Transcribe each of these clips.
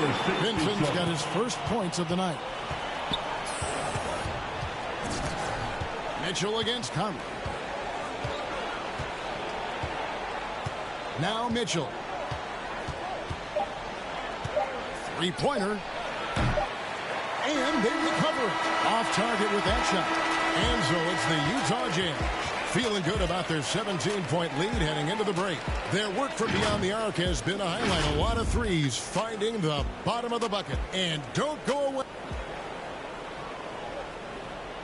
Vincent's got his first points of the night. Mitchell against Conley. Now Mitchell. Three-pointer. And they recover it. Off target with that shot. And so it's the Utah Jazz feeling good about their 17-point lead heading into the break. Their work from beyond the arc has been a highlight. A lot of threes finding the bottom of the bucket. And don't go away.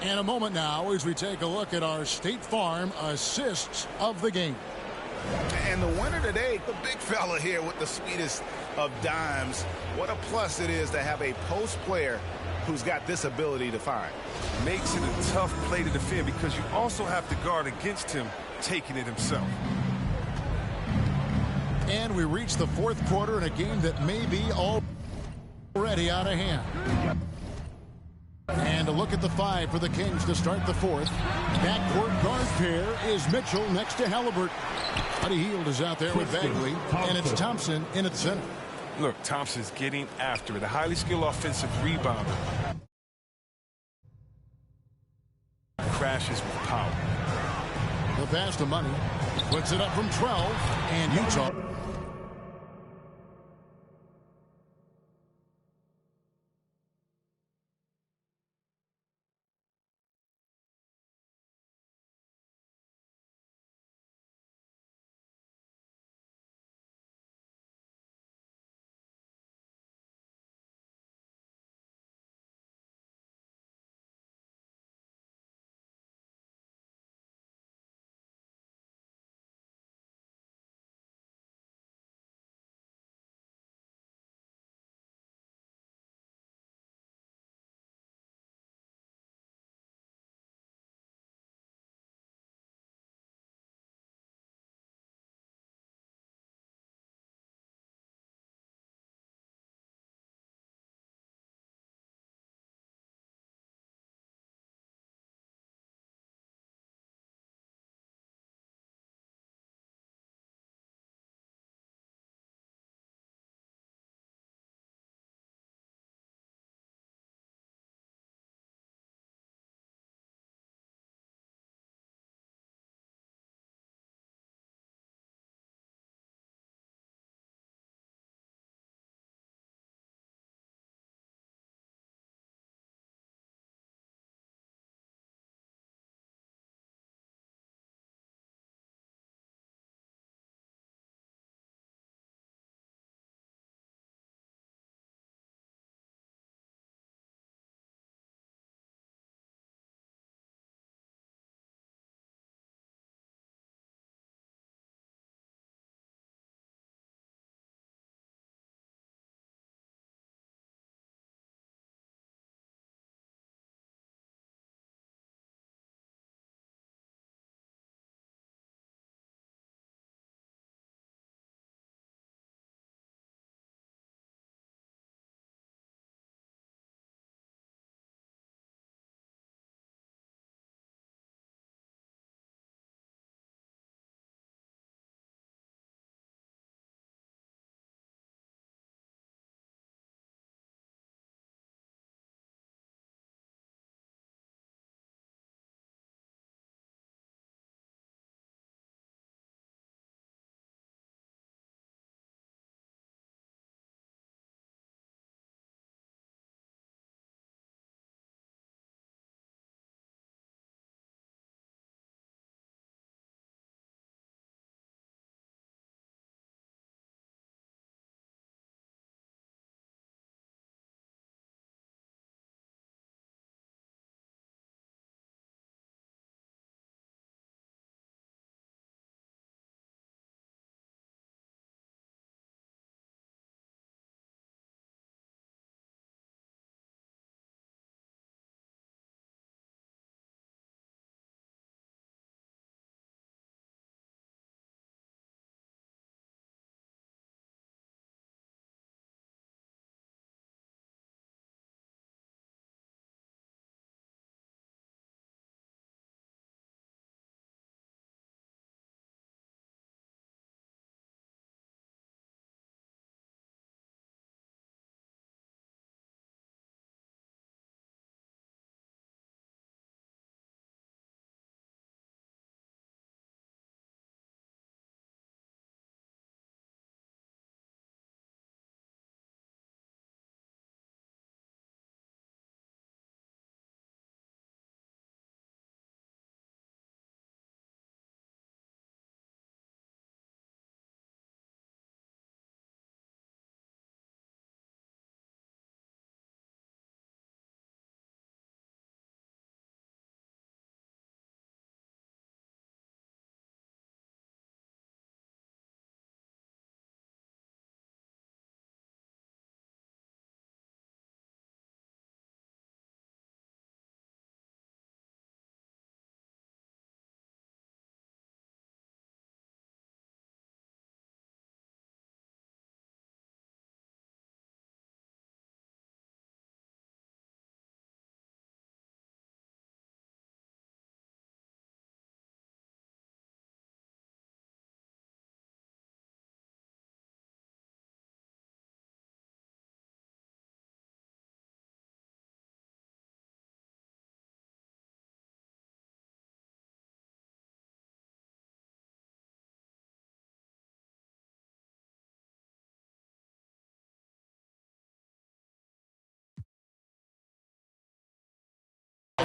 And a moment now as we take a look at our State Farm assists of the game. And the winner today, the big fella here with the sweetest of dimes. What a plus it is to have a post player who's got this ability to find. Makes it a tough play to defend because you also have to guard against him taking it himself. And we reach the fourth quarter in a game that may be already out of hand. And a look at the five for the Kings to start the fourth. Backcourt guard pair is Mitchell next to Halliburton. Buddy Hield is out there with Bagley, and it's Thompson in at the center. Look, Thompson's getting after it. A highly skilled offensive rebounder. Crashes with power. The pass to Money. Puts it up from 12, and Utah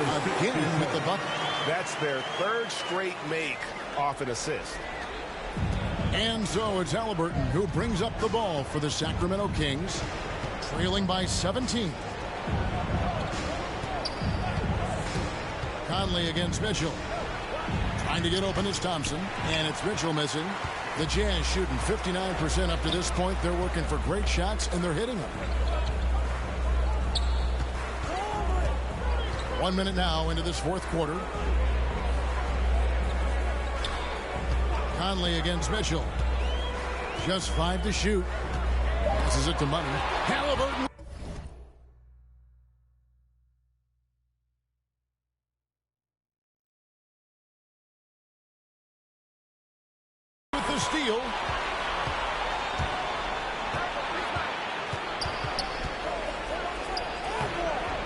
again with the bucket. That's their third straight make off an assist. And so it's Halliburton who brings up the ball for the Sacramento Kings, trailing by 17. Conley against Mitchell. Trying to get open is Thompson, and it's Mitchell missing. The Jazz shooting 59% up to this point. They're working for great shots, and they're hitting them. 1 minute now into this fourth quarter. Conley against Mitchell. Just 5 to shoot. Passes it to Money. Halliburton. With the steal.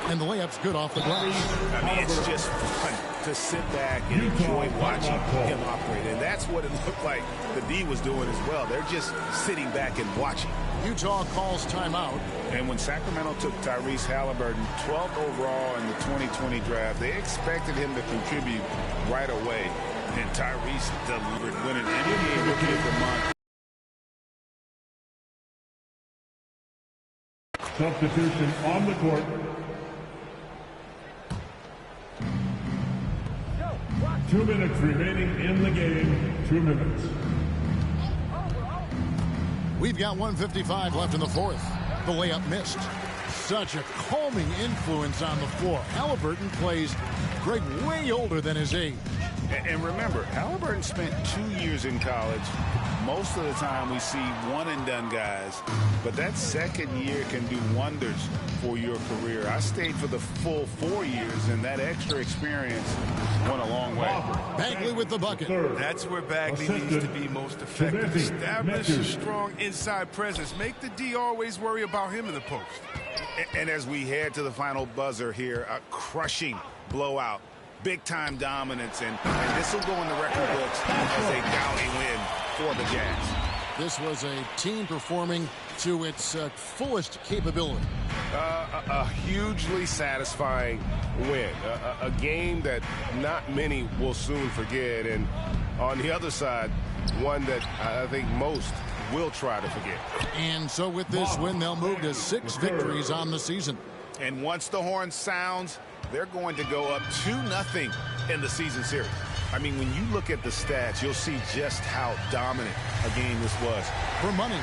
And the layup's good off the glass. I mean, it's just fun to sit back and enjoy watching him operate. And that's what it looked like the D was doing as well. They're just sitting back and watching. Utah calls timeout. And when Sacramento took Tyrese Halliburton 12th overall in the 2020 draft, they expected him to contribute right away. And Tyrese delivered, winning NBA Rookie of the Month. Substitution on the court. Two minutes remaining in the game. 2 minutes. We've got 1:55 left in the fourth. The layup missed. Such a calming influence on the floor. Halliburton plays Greg way older than his age. And remember, Halliburton spent 2 years in college. Most of the time we see one-and-done guys, but that second year can do wonders for your career. I stayed for the full 4 years, and that extra experience went a long way. Bagley with the bucket. That's where Bagley needs to be most effective. Establish a strong inside presence. Make the D always worry about him in the post. And as we head to the final buzzer here, a crushing blowout. Big-time dominance, and this will go in the record books as a gaudy win for the Jazz. This was a team performing to its fullest capability. A hugely satisfying win. A game that not many will soon forget, and on the other side, one that I think most will try to forget. And so with this win, they'll move to 6 victories on the season. And once the horn sounds, they're going to go up 2-0 in the season series. I mean, when you look at the stats, you'll see just how dominant a game this was. For Money.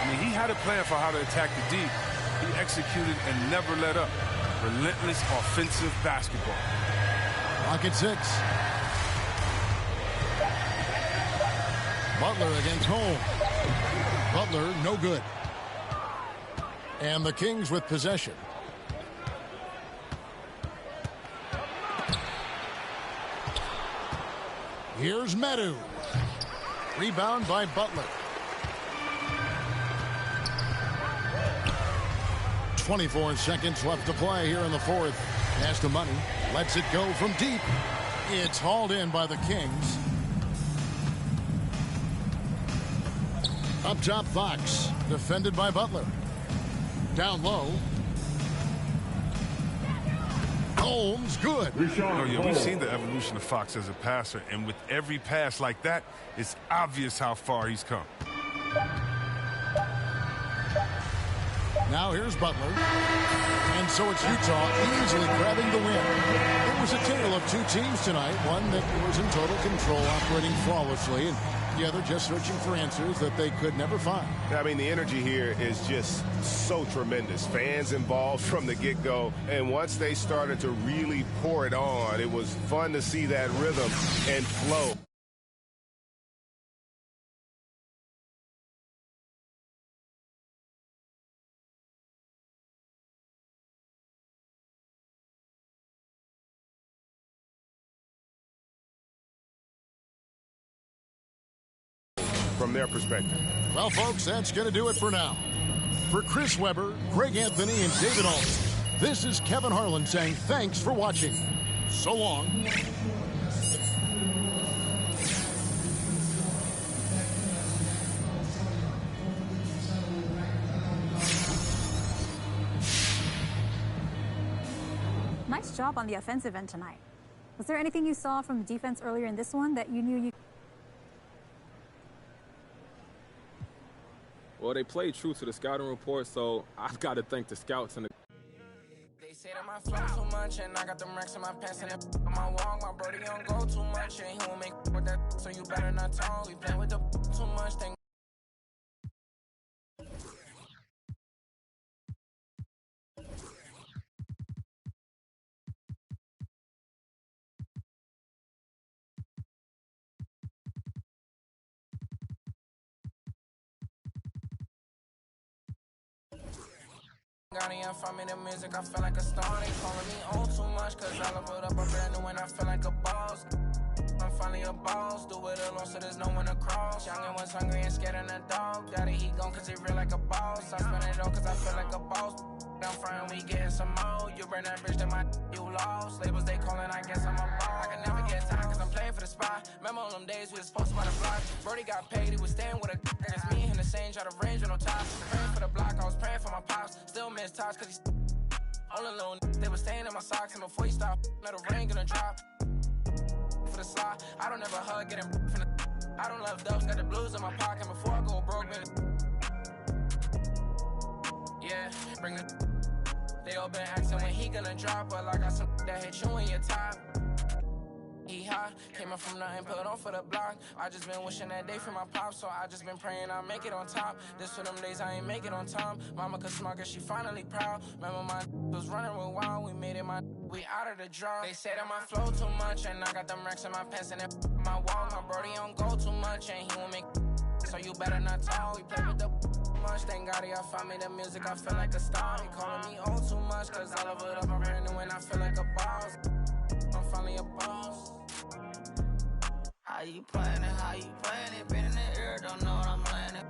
I mean, he had a plan for how to attack the D. He executed and never let up. Relentless offensive basketball. Rocket 6. Butler against Holmes. Butler, no good. And the Kings with possession. Here's Medu. Rebound by Butler. 24 seconds left to play here in the fourth. Pass to Money. Lets it go from deep. It's hauled in by the Kings. Up top, Fox. Defended by Butler. Down low. Holmes, good. We've seen the evolution of Fox as a passer, and with every pass like that, it's obvious how far he's come. Now here's Butler. And so it's Utah easily grabbing the win. It was a tale of two teams tonight. One that was in total control, operating flawlessly, and the other just searching for answers that they could never find. I mean, the energy here is just so tremendous. Fans involved from the get-go, and once they started to really pour it on, it was fun to see that rhythm and flow. From their perspective. Well, folks, that's going to do it for now. For Chris Webber, Greg Anthony, and David Alston, this is Kevin Harlan saying thanks for watching. So long. nice job on the offensive end tonight. Was there anything you saw from the defense earlier in this one that you knew you... Well, they played true to the scouting report, so I've got to thank the scouts and the... They say that my flow too much, and I got them racks in my pants and on my wall. My brody don't go too much, and he won't make with that, so you better not talk. We play with the too much, then find me the music, I feel like a star. They calling me on too much, cause I leveled up a brand new and I feel like a boss. I'm finally a boss, do it alone so there's no one to cross. Young and was hungry and scared of the dog. Daddy, he gone cause he real like a boss. I spend it all cause I feel like a boss. I'm frying, we getting some more. You burn that bridge, then you lost. Labels they calling, I guess I'm a boss. I can never get tired cause I'm playing for the spot. Remember all them days we was supposed to buy the block. Brody got paid, he was staying with a it's me and him the same, try to range with no tops. Praying for the block, I was praying for my pops. Still miss tops cause he's all alone. They were staying in my socks and before he stopped, let the rain gonna drop. For the slot, I don't ever hug, getting from the I don't love dubs, got the blues in my pocket before I go broke, man. Yeah, bring the they all been asking when he gonna drop, but I got some that hit you in your top. He high, came up from nothing, put on for the block. I just been wishing that day for my pop, so I just been praying I'll make it on top. This for them days I ain't make it on time. Mama could smug her, she finally proud. Remember my was running real wild, we made it we out of the draw. They say that my flow too much, and I got them racks in my pants and my wall. My brody don't go too much, and he won't make so you better not talk. We play with the much, thank God y'all find me the music, I feel like a star. He calling me on too much, cause I love it up, I'm brand new and I feel like a boss. I'm finally a boss. How you playing it, how you playing it? Been in the air, don't know what I'm landing.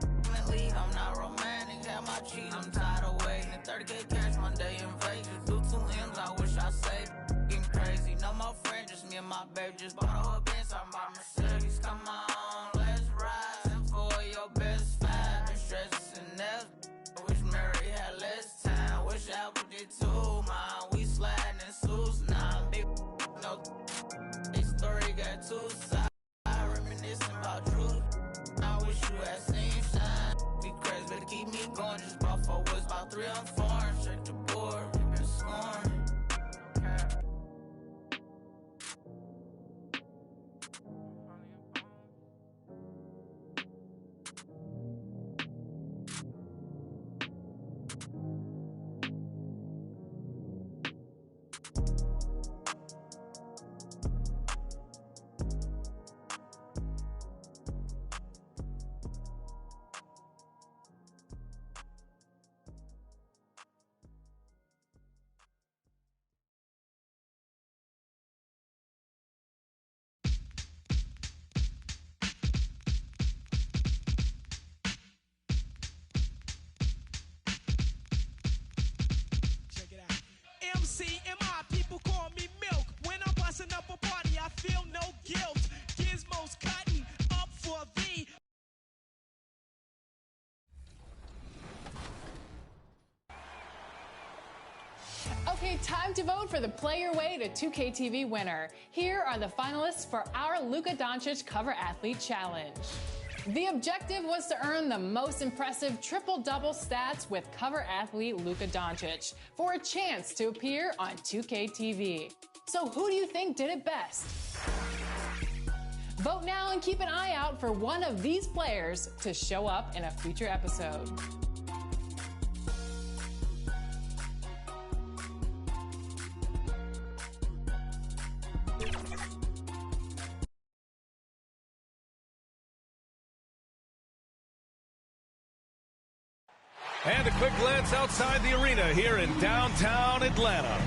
Lead, I'm not romantic, have my cheat, I'm tired of waiting. 30K cash one day in Vegas, do 2 M's, I wish I saved. Getting crazy, no more friends, just me and my baby. Just bought a Benz, I'm by Mercedes, come on, let's ride. And for your best five, and stresses and nails. I wish Mary had less time, wish Apple did too, man. We sliding in suits, nah, big no. This story got 2 sides. Reminiscing about truth. I wish you had seen shine. Be crazy, better keep me going. Just bought 4 woods, about 3 on 4. Check the board, been scoring. People call me Milk. When I'm busting up a party, I feel no guilt. Gizmos cutting up for thee. Okay, time to vote for the Play Your Way to 2K TV winner. Here are the finalists for our Luka Doncic Cover Athlete Challenge. The objective was to earn the most impressive triple-double stats with cover athlete Luka Doncic for a chance to appear on 2K TV. So who do you think did it best? Vote now and keep an eye out for one of these players to show up in a future episode. And a quick glance outside the arena here in downtown Atlanta.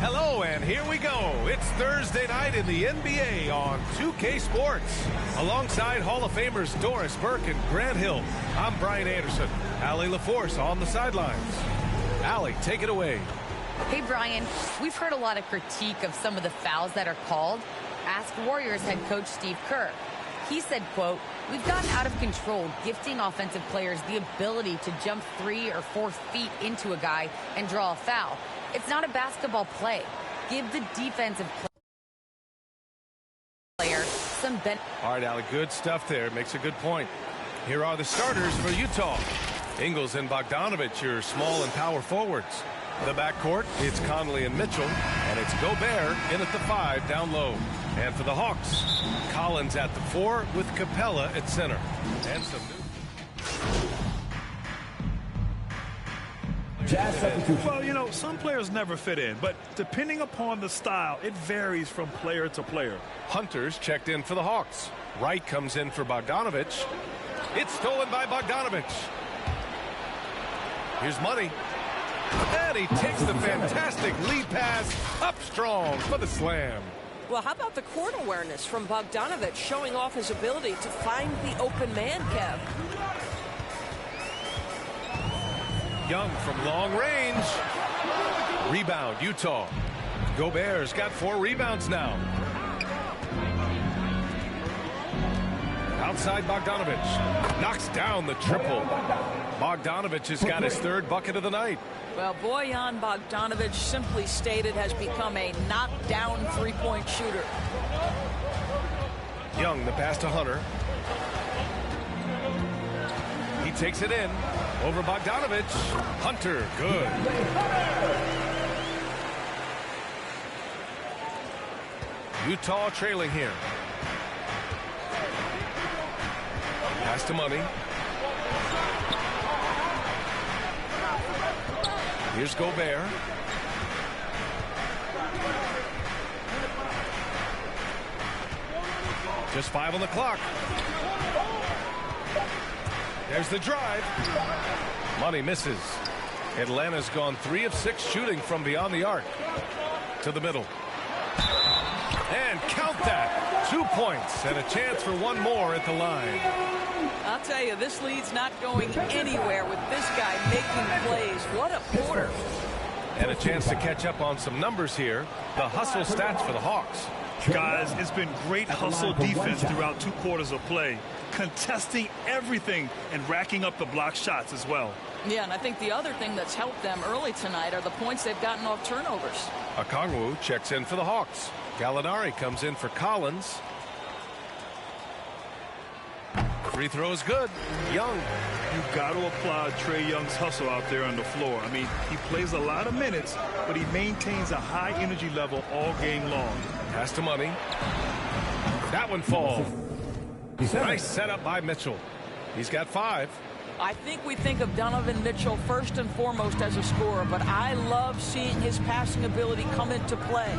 Hello, and here we go. It's Thursday night in the NBA on 2K Sports. Alongside Hall of Famers Doris Burke and Grant Hill, I'm Brian Anderson. Allie LaForce on the sidelines. Allie, take it away. Hey, Brian. We've heard a lot of critique of some of the fouls that are called. Ask Warriors head coach Steve Kerr. He said, quote, "We've gotten out of control, gifting offensive players the ability to jump 3 or 4 feet into a guy and draw a foul. It's not a basketball play. Give the defensive player some benefit." All right, Allie, good stuff there. Makes a good point. Here are the starters for Utah. Ingles and Bogdanovich, your small and power forwards. The backcourt, it's Conley and Mitchell, and it's Gobert in at the 5 down low. And for the Hawks, Collins at the 4 with Capella at center. And some new. Well, you know, some players never fit in, but depending upon the style, it varies from player to player. Hunter's checked in for the Hawks. Wright comes in for Bogdanovich. It's stolen by Bogdanovich. Here's Money. And he takes the fantastic lead pass up strong for the slam. Well, how about the court awareness from Bogdanovich, showing off his ability to find the open man, Kev? Young from long range. Rebound, Utah. Gobert's got 4 rebounds now. Outside Bogdanovich. Knocks down the triple. Bogdanovich has got his 3rd bucket of the night. Well, Bojan Bogdanovich, simply stated, has become a knockdown three-point shooter. Young, the pass to Hunter. He takes it in. Over Bogdanovich. Hunter, good. Utah trailing here. Pass to Money. Here's Gobert. Just 5 on the clock. There's the drive. Money misses. Atlanta's gone 3 of 6 shooting from beyond the arc. To the middle. And count that. 2 points and a chance for 1 more at the line. I'll tell you, this lead's not going anywhere with this guy making plays. What a quarter. And a chance to catch up on some numbers here. The hustle stats for the Hawks. Guys, it's been great hustle defense throughout 2 quarters of play, contesting everything and racking up the block shots as well. Yeah, and I think the other thing that's helped them early tonight are the points they've gotten off turnovers. Okongwu checks in for the Hawks. Gallinari comes in for Collins. Free throw is good. Young. You've got to applaud Trae Young's hustle out there on the floor. I mean, he plays a lot of minutes, but he maintains a high energy level all game long. Pass to Money. That one falls. Nice setup by Mitchell. He's got 5. I think we think of Donovan Mitchell first and foremost as a scorer, but I love seeing his passing ability come into play.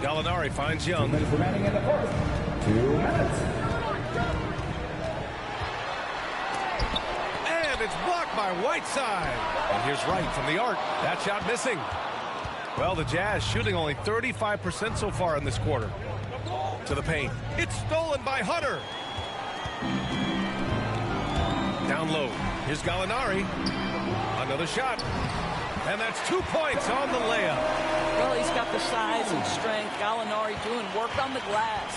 Gallinari finds Young. 2 minutes remaining in the 4th. 2 minutes. And it's blocked by Whiteside. And here's Wright from the arc. That shot missing. Well, the Jazz shooting only 35% so far in this quarter. To the paint. It's stolen by Hunter. Down low. Here's Gallinari. Another shot. And that's 2 points on the layup. Well, he's got the size and strength. Gallinari doing work on the glass.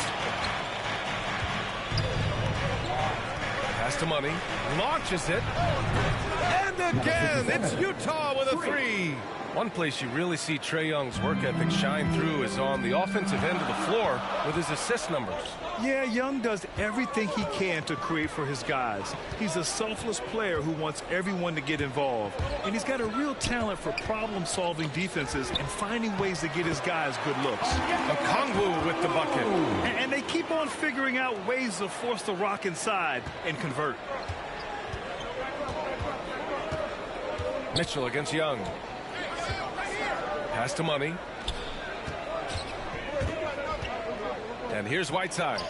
Pass to Money. Launches it. And again, it's Utah with a 3. One place you really see Trae Young's work ethic shine through is on the offensive end of the floor with his assist numbers. Yeah, Young does everything he can to create for his guys. He's a selfless player who wants everyone to get involved. And he's got a real talent for problem-solving defenses and finding ways to get his guys good looks. Okongwu with the bucket. And they keep on figuring out ways to force the rock inside and convert. Mitchell against Young. Pass to Money. And here's Whiteside.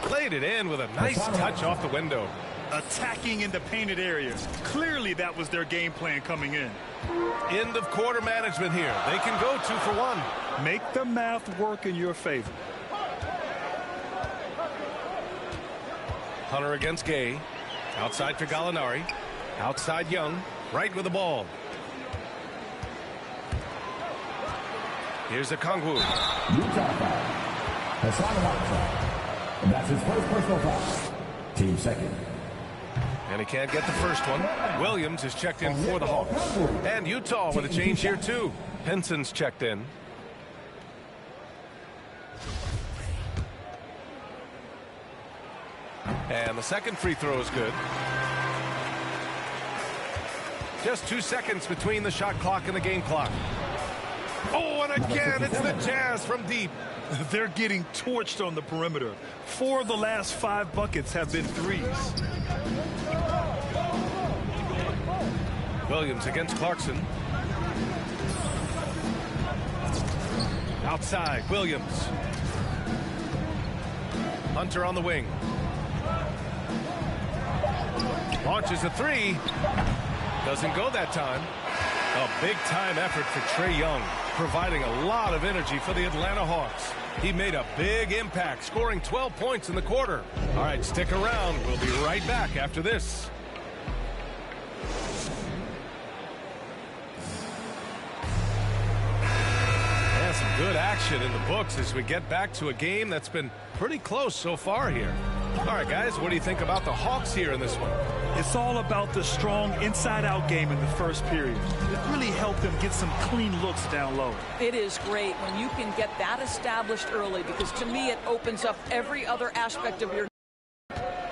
Played it in with a nice touch off the window. Attacking in the painted area. Clearly that was their game plan coming in. End of quarter management here. They can go 2 for 1. Make the math work in your favor. Hunter against Gay. Outside for Gallinari. Outside Young. Right with the ball. Here's Okongwu. And that's his first personal foul. Team second. And he can't get the first one. Williams is checked in for the Hawks. And Utah with a change here, too. Henson's checked in. And the second free throw is good. Just 2 seconds between the shot clock and the game clock. Oh, and again, it's the Jazz from deep. They're getting torched on the perimeter. 4 of the last 5 buckets have been threes. Williams against Clarkson. Outside, Williams. Hunter on the wing. Launches a three. Doesn't go that time. A big-time effort for Trae Young, providing a lot of energy for the Atlanta Hawks. He made a big impact, scoring 12 points in the quarter. All right, stick around. We'll be right back after this. And some good action in the books as we get back to a game that's been pretty close so far here. All right, guys, what do you think about the Hawks here in this one? It's all about the strong inside-out game in the first period. It really helped them get some clean looks down low. It is great when you can get that established early, because to me it opens up every other aspect of your.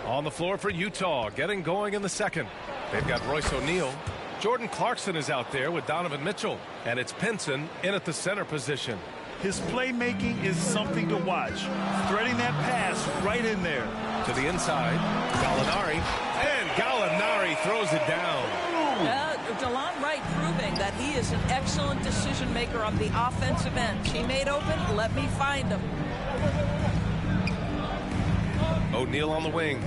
On the floor for Utah, getting going in the second. They've got Royce O'Neal. Jordan Clarkson is out there with Donovan Mitchell. And it's Pinson in at the center position. His playmaking is something to watch. Threading that pass right in there. To the inside, Gallinari. And Gallinari throws it down. DeLon Wright proving that he is an excellent decision maker on the offensive end. Teammate open, let me find him. O'Neal on the wing.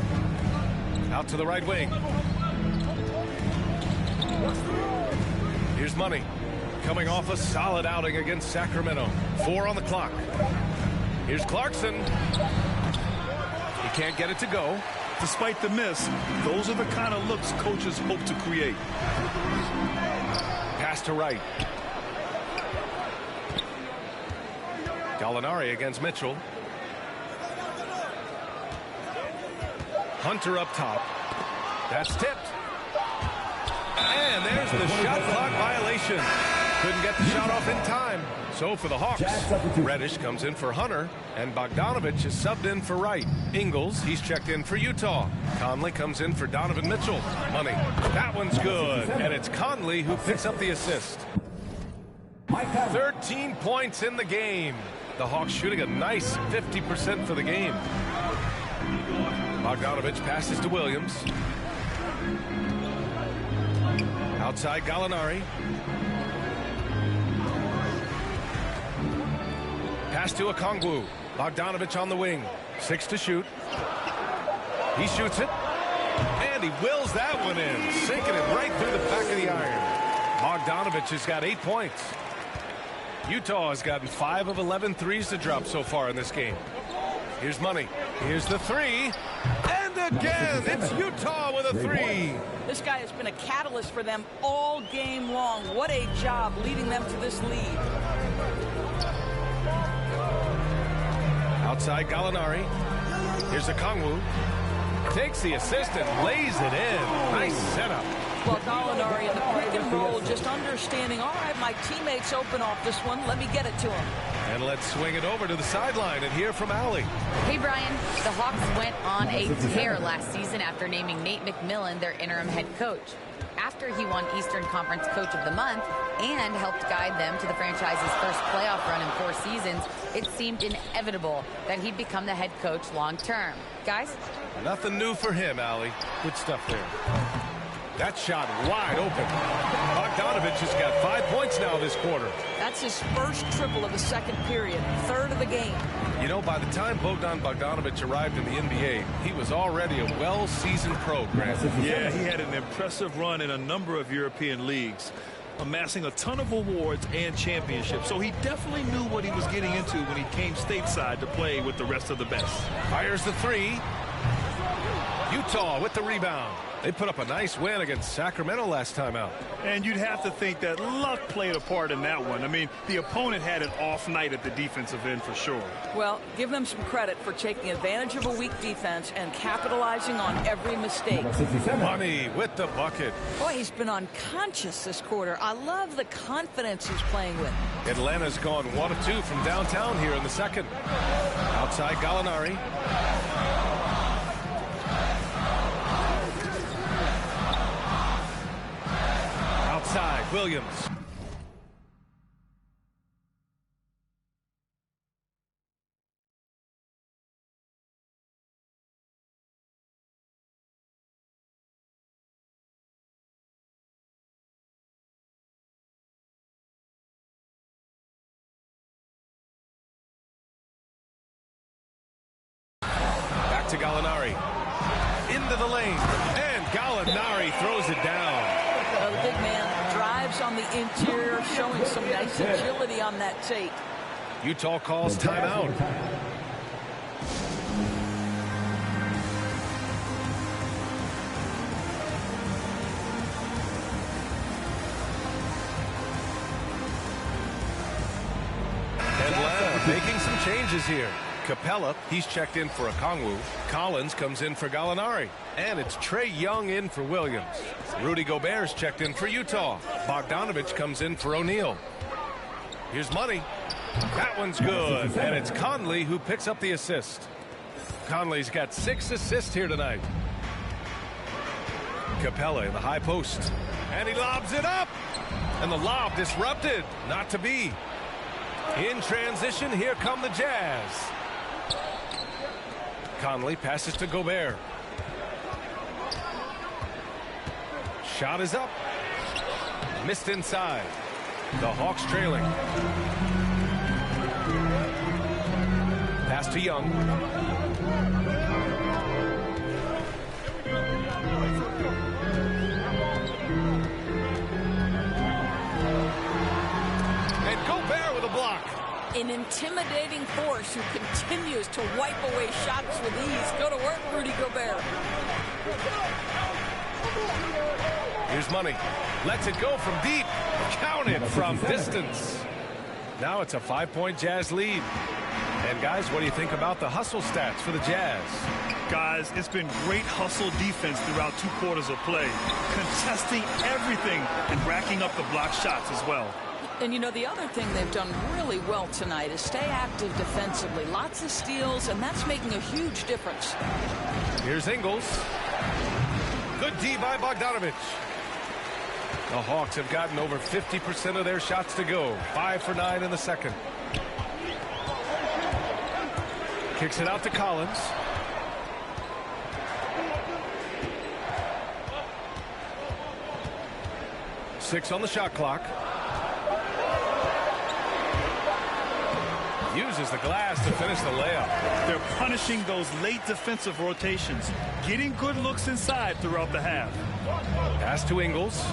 Out to the right wing. Here's Money. Coming off a solid outing against Sacramento. 4 on the clock. Here's Clarkson. He can't get it to go. Despite the miss, those are the kind of looks coaches hope to create. Pass to Wright. Gallinari against Mitchell. Hunter up top. That's tipped. And there's the shot clock violation. Couldn't get the shot off in time. So for the Hawks, Reddish comes in for Hunter, and Bogdanovich is subbed in for Wright. Ingles, he's checked in for Utah. Conley comes in for Donovan Mitchell. Money. That one's good. And it's Conley who picks up the assist. 13 points in the game. The Hawks shooting a nice 50% for the game. Bogdanovich passes to Williams. Outside Gallinari. Pass to Okongwu. Bogdanovich on the wing. 6 to shoot. He shoots it. And he wills that one in. Sinking it right through the back of the iron. Bogdanovich has got 8 points. Utah has gotten 5 of 11 threes to drop so far in this game. Here's Money. Here's the three. And again, it's Utah with a three. This guy has been a catalyst for them all game long. What a job leading them to this lead. Outside Gallinari. Here's Okongwu. Takes the assist and lays it in. Nice setup. Well, Gallinari in the pick and roll, just understanding, all right, my teammate's open off this one. Let me get it to him. And let's swing it over to the sideline and hear from Allie. Hey, Brian. The Hawks went on a tear last season after naming Nate McMillan their interim head coach. After he won Eastern Conference Coach of the Month and helped guide them to the franchise's first playoff run in 4 seasons, it seemed inevitable that he'd become the head coach long term. Guys? Nothing new for him, Allie. Good stuff there. That shot wide open. Bogdanovich has got 5 points now this quarter. That's his first triple of the second period, third of the game. You know, by the time Bogdan Bogdanovich arrived in the NBA, he was already a well-seasoned pro, Grant. Yeah, he had an impressive run in a number of European leagues, amassing a ton of awards and championships. So he definitely knew what he was getting into when he came stateside to play with the rest of the best. Fires the three. Utah with the rebound. They put up a nice win against Sacramento last time out. And you'd have to think that luck played a part in that one. I mean, the opponent had an off night at the defensive end for sure. Well, give them some credit for taking advantage of a weak defense and capitalizing on every mistake. Money with the bucket. Boy, he's been unconscious this quarter. I love the confidence he's playing with. Atlanta's gone 1 of 2 from downtown here in the second. Outside Gallinari. Outside Williams. Back to Gallinari. Into the lane. And Gallinari throws it down. The big man drives on the interior, showing some nice agility on that tape. Utah calls timeout. Atlanta making some changes here. Capella, he's checked in for Okongwu. Collins comes in for Gallinari. And it's Trae Young in for Williams. Rudy Gobert's checked in for Utah. Bogdanovich comes in for O'Neal. Here's Money. That one's good. And it's Conley who picks up the assist. Conley's got 6 assists here tonight. Capella in the high post. And he lobs it up. And the lob disrupted. Not to be. In transition, here come the Jazz. Conley passes to Gobert. Shot is up. Missed inside. The Hawks trailing. Pass to Young. And Gobert with a block. An intimidating force who continues to wipe away shots with ease. Go to work, Rudy Gobert. Here's Money. Lets it go from deep. Counted from distance. Now it's a 5-point Jazz lead. And guys, what do you think about the hustle stats for the Jazz? Guys, it's been great hustle defense throughout 2 quarters of play. Contesting everything and racking up the block shots as well. And you know, the other thing they've done really well tonight is stay active defensively. Lots of steals, and that's making a huge difference. Here's Ingles. Good D by Bogdanovich. The Hawks have gotten over 50% of their shots to go. 5 for 9 in the second. Kicks it out to Collins. Six on the shot clock. Uses the glass to finish the layup. They're punishing those late defensive rotations, getting good looks inside throughout the half. Pass to Ingles.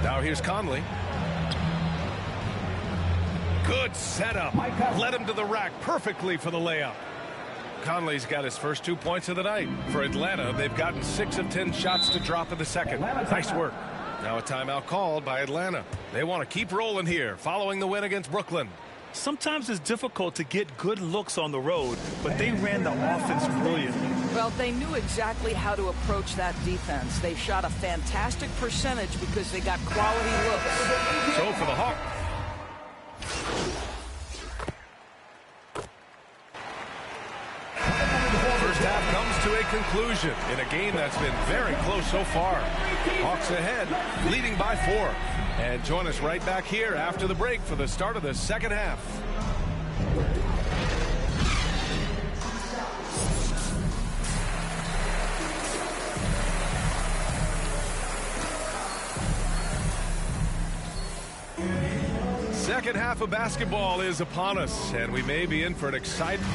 Now here's Conley. Good setup. Led him to the rack perfectly for the layup. Conley's got his first 2 points of the night. For Atlanta, they've gotten 6 of 10 shots to drop in the second. Nice work. Now a timeout called by Atlanta. They want to keep rolling here following the win against Brooklyn. Sometimes it's difficult to get good looks on the road, but they ran the offense brilliantly. Well, they knew exactly how to approach that defense. They shot a fantastic percentage because they got quality looks. So for the Hawks. First half comes to a conclusion in a game that's been very close so far. Hawks ahead, leading by 4. And join us right back here after the break for the start of the second half. Second half of basketball is upon us, and we may be in for an exciting...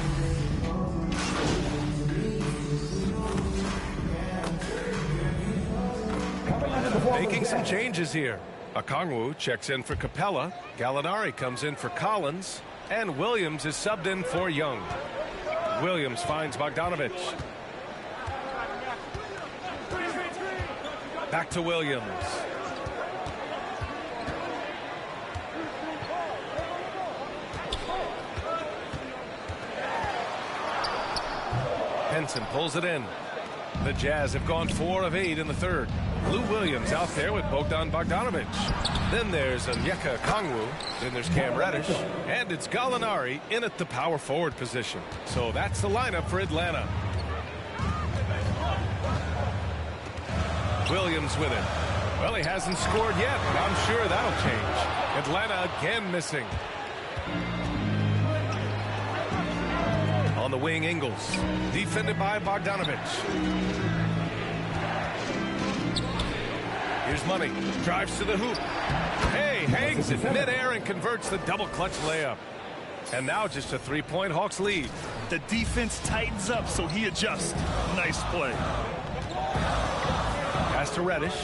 Making some changes here. Okongwu checks in for Capella. Gallinari comes in for Collins. And Williams is subbed in for Young. Williams finds Bogdanovich. Back to Williams. Henson pulls it in. The Jazz have gone 4 of 8 in the third. Lou Williams out there with Bogdan Bogdanovic. Then there's Onyeka Okongwu. Then there's Cam Reddish. And it's Gallinari in at the power forward position. So that's the lineup for Atlanta. Williams with it. Well, he hasn't scored yet, but I'm sure that'll change. Atlanta again missing. On the wing, Ingles. Defended by Bogdanovic. Here's Money. Drives to the hoop. Hey, hangs it midair and converts the double clutch layup. And now just a 3-point Hawks lead. The defense tightens up, so he adjusts. Nice play. Pass to Reddish.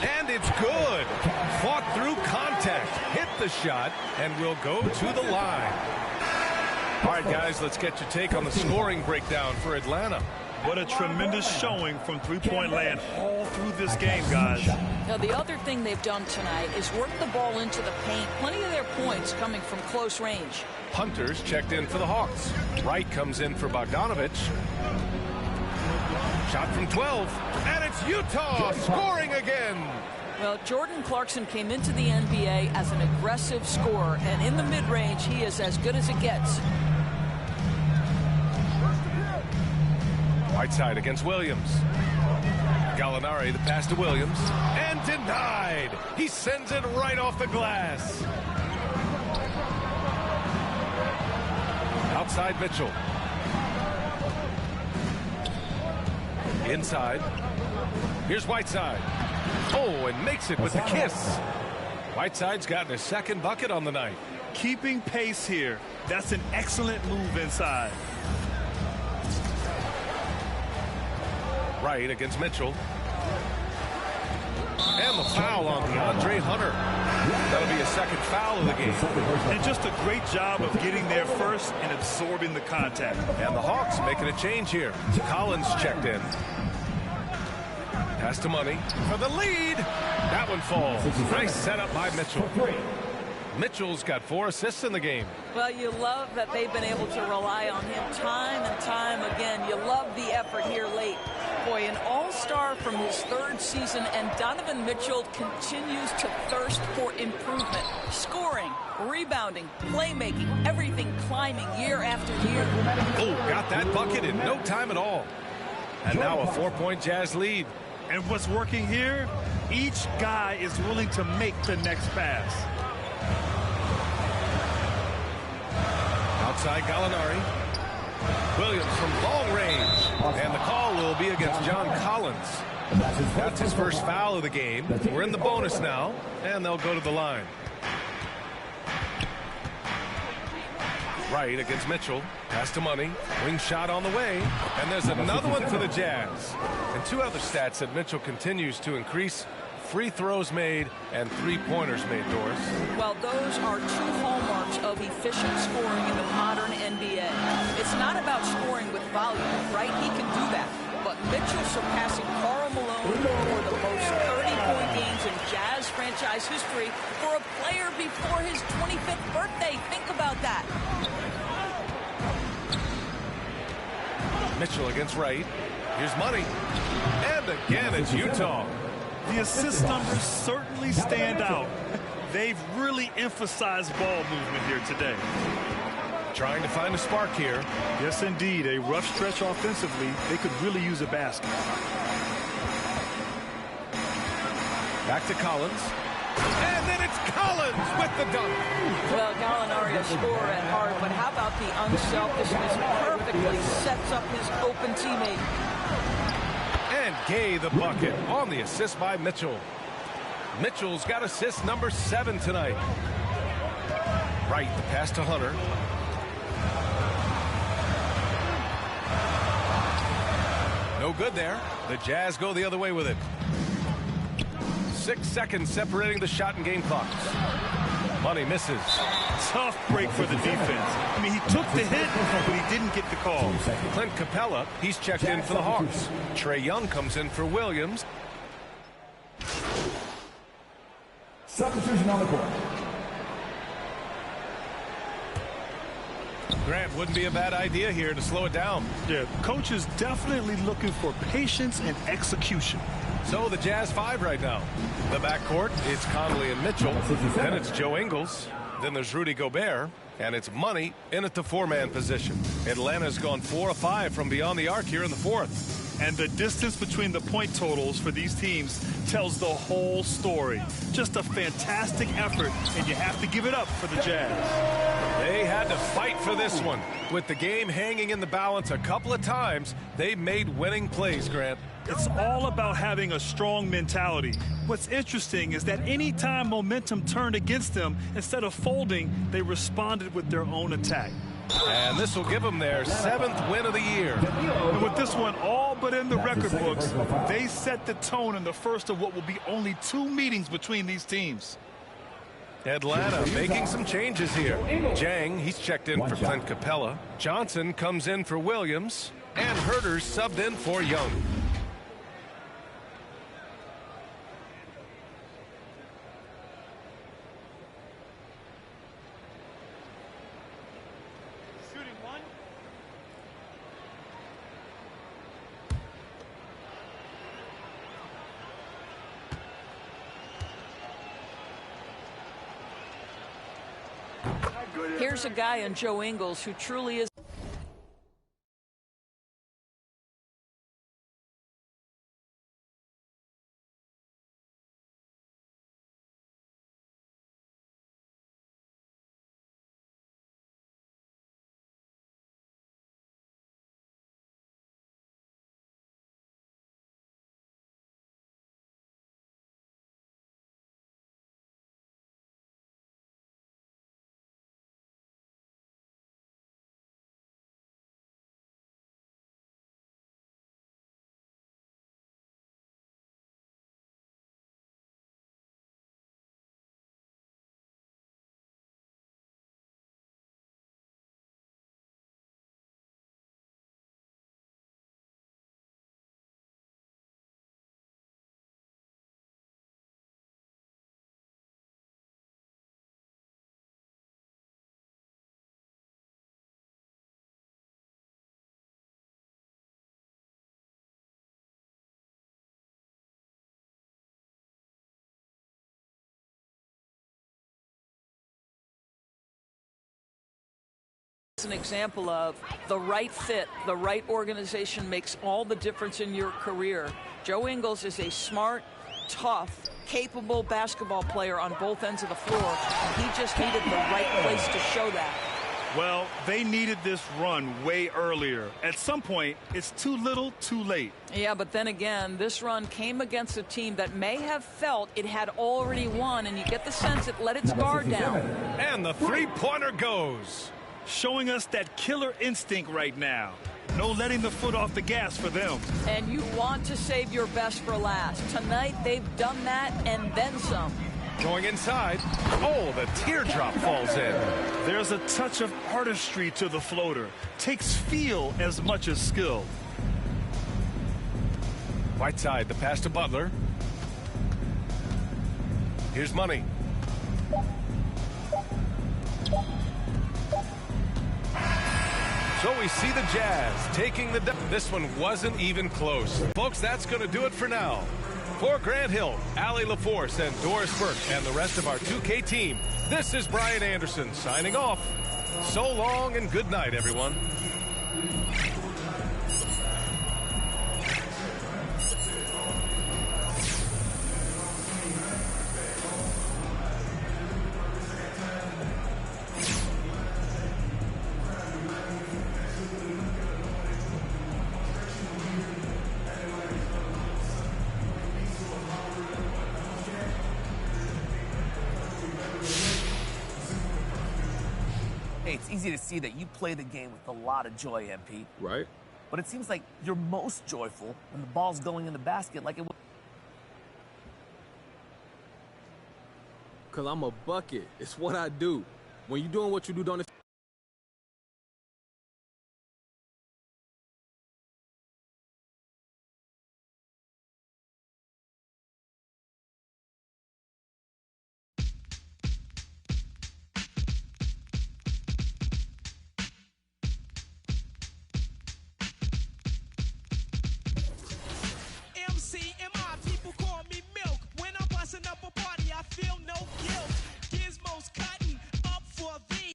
And it's good. Fought through contact. Hit the shot and will go to the line. All right, guys, let's get your take on the scoring breakdown for Atlanta. What a tremendous showing from three-point land all through this game, guys. Now, the other thing they've done tonight is work the ball into the paint. Plenty of their points coming from close range. Hunter's checked in for the Hawks. Wright comes in for Bogdanovic. Shot from 12, and it's Utah scoring again. Well, Jordan Clarkson came into the NBA as an aggressive scorer, and in the mid-range, he is as good as it gets. Whiteside against Williams. Gallinari, the pass to Williams, and denied. He sends it right off the glass. Outside Mitchell. Inside. Here's Whiteside. Oh, and makes it with the kiss. Whiteside's gotten his second bucket on the night. Keeping pace here. That's an excellent move inside. Wright against Mitchell. And the foul on DeAndre Hunter. That'll be a second foul of the game. And just a great job of getting there first and absorbing the contact. And the Hawks making a change here. Collins checked in. Pass to Money for the lead. That one falls. Nice setup by Mitchell. Mitchell's got 4 assists in the game. Well, you love that they've been able to rely on him time and time again. You love the effort here late. Boy, an all-star from his 3rd season, and Donovan Mitchell continues to thirst for improvement. Scoring, rebounding, playmaking, everything climbing year after year. Oh, got that bucket in no time at all. And now a 4-point Jazz lead. And what's working here? Each guy is willing to make the next pass. Outside Gallinari. Williams from long range. And the call will be against John Collins. That's his first foul of the game. We're in the bonus now, and they'll go to the line. Wright against Mitchell. Pass to Money. Wing shot on the way. And there's another one for the Jazz. And 2 other stats that Mitchell continues to increase: free throws made and 3-pointers made, Doris. Well, those are 2 hallmarks of efficient scoring in the modern NBA. It's not about scoring with volume, right? He can do that. But Mitchell surpassing Karl Malone for the most 30-point games in Jazz franchise history for a player before his 25th birthday. Think about that. Mitchell against Wright. Here's Money. And again, it's Utah. The assist numbers certainly stand out. They've really emphasized ball movement here today. Trying to find a spark here. Yes, indeed. A rough stretch offensively. They could really use a basket. Back to Collins. And then it's Collins with the dunk. Well, Gallinari a scorer at heart, but how about the unselfishness? Perfectly sets up his open teammate. And Gay the bucket on the assist by Mitchell. Mitchell's got assist number 7 tonight. Wright, the pass to Hunter. No good there. The Jazz go the other way with it. 6 seconds separating the shot and game clocks. Money misses. Tough break for the defense. I mean, he took the hit, but he didn't get the call. Clint Capella, he's checked in for the Hawks. Trey Young comes in for Williams. Substitution on the court. Grant, wouldn't be a bad idea here to slow it down. Yeah, coach is definitely looking for patience and execution. So the Jazz 5 right now. The backcourt, it's Conley and Mitchell. Then it's Joe Ingles. Then there's Rudy Gobert. And it's Money in at the four-man position. Atlanta's gone 4 of 5 from beyond the arc here in the fourth. And the distance between the point totals for these teams tells the whole story. Just a fantastic effort, and you have to give it up for the Jazz. They had to fight for this one. With the game hanging in the balance a couple of times, they made winning plays, Grant. It's all about having a strong mentality. What's interesting is that any time momentum turned against them, instead of folding, they responded with their own attack. And this will give them their 7th win of the year. And with this one all but in the record books, they set the tone in the first of what will be only 2 meetings between these teams. Atlanta making some changes here. Jang, he's checked in for Clint Capella. Johnson comes in for Williams. And Herter's subbed in for Young. Here's a guy in Joe Ingles who truly is. An example of the right fit, the right organization makes all the difference in your career. Joe Ingles is a smart, tough, capable basketball player on both ends of the floor. He just needed the right place to show that. Well, they needed this run way earlier. At some point, it's too little, too late. Yeah, but then again, this run came against a team that may have felt it had already won, and you get the sense it let its guard down. And the three-pointer goes. Showing us that killer instinct right now. No letting the foot off the gas for them. And you want to save your best for last. Tonight, they've done that and then some. Going inside. Oh, the teardrop falls in. There's a touch of artistry to the floater. Takes feel as much as skill. Whiteside, the pass to Butler. Here's Money. So we see the Jazz taking the... This one wasn't even close. Folks, that's going to do it for now. For Grant Hill, Allie LaForce, and Doris Burke, and the rest of our 2K team, this is Brian Anderson signing off. So long and good night, everyone. It's easy to see that you play the game with a lot of joy, MP. Right. But it seems like you're most joyful when the ball's going in the basket like it was. Because I'm a bucket. It's what I do. When you're doing what you do, don't MCMI, people call me Milk. When I'm busting up a party, I feel no guilt. Gizmos cutting up for thee.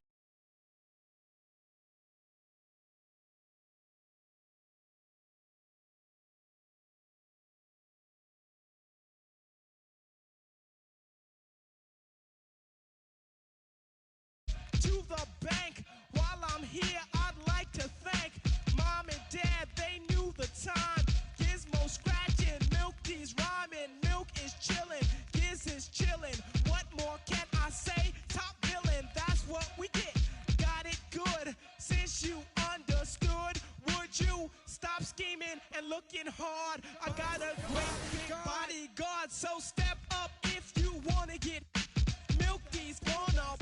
To the bank, while I'm here, I'd like to thank Mom and Dad, they knew the time. Gizmo scratching, Milk D's rhyming, Milk is chilling, Giz is chilling. What more can I say? Top villain, that's what we get. Got it good, since you understood. Would you stop scheming and looking hard? I got a great big bodyguard, so step up if you wanna get Milk D's gonna.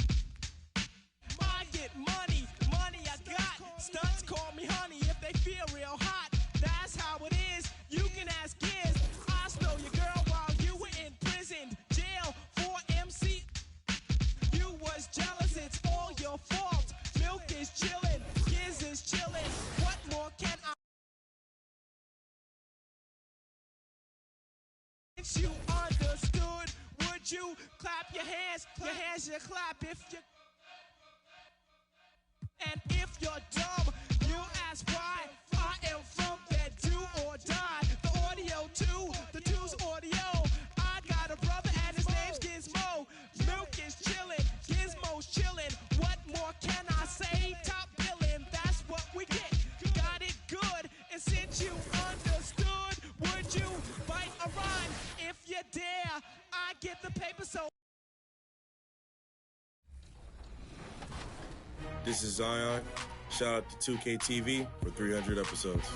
I get money, money I got. Stunts call me honey if they feel real hot. That's how it is. You can ask Giz. I stole your girl while you were in prison. Jail for MC. You was jealous, it's all your fault. Milk is chillin', Giz is chillin'. What more can I? Since you understood, would you clap your hands? Your hands you clap if you. And if you're dumb, you ask why. I am from that do or die. The audio too, the two's audio. I got a brother and his name's Gizmo. Milk is chillin', Gizmo's chillin'. What more can I say? Top billin', that's what we get. Got it good, and since you understood, would you bite a rhyme? If you dare, I get the paper so. This is Zion. Shout out to 2K TV for 300 episodes.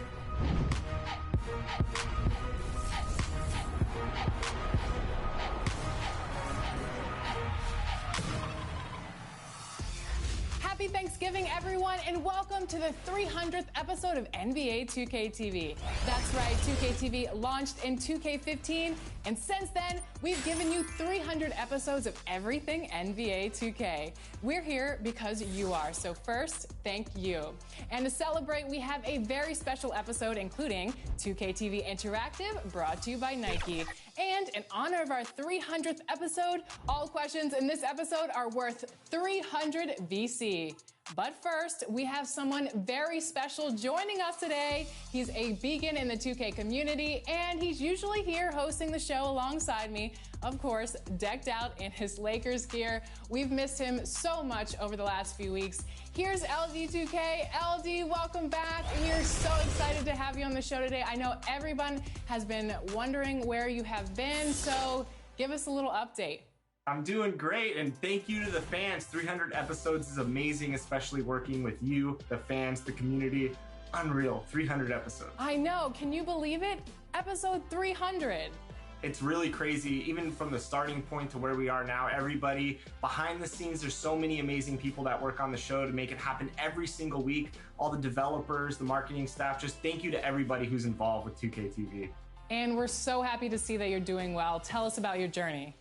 Happy Thanksgiving, everyone, and welcome to the 300th episode of NBA 2K TV. That's right, 2K TV launched in 2K15, and since then, we've given you 300 episodes of everything NBA 2K. We're here because you are, so first, thank you. And to celebrate, we have a very special episode, including 2K TV Interactive, brought to you by Nike. And in honor of our 300th episode, all questions in this episode are worth 300 VC. But first, we have someone very special joining us today. He's a beacon in the 2K community, and he's usually here hosting the show alongside me, of course, decked out in his Lakers gear. We've missed him so much over the last few weeks. Here's LD2K. LD, welcome back. We're so excited to have you on the show today. I know everyone has been wondering where you have been, so give us a little update. I'm doing great, and thank you to the fans. 300 episodes is amazing, especially working with you, the fans, the community. Unreal, 300 episodes. I know, can you believe it? Episode 300. It's really crazy, even from the starting point to where we are now. Everybody behind the scenes, there's so many amazing people that work on the show to make it happen every single week. All the developers, the marketing staff, just thank you to everybody who's involved with 2K TV. And we're so happy to see that you're doing well. Tell us about your journey.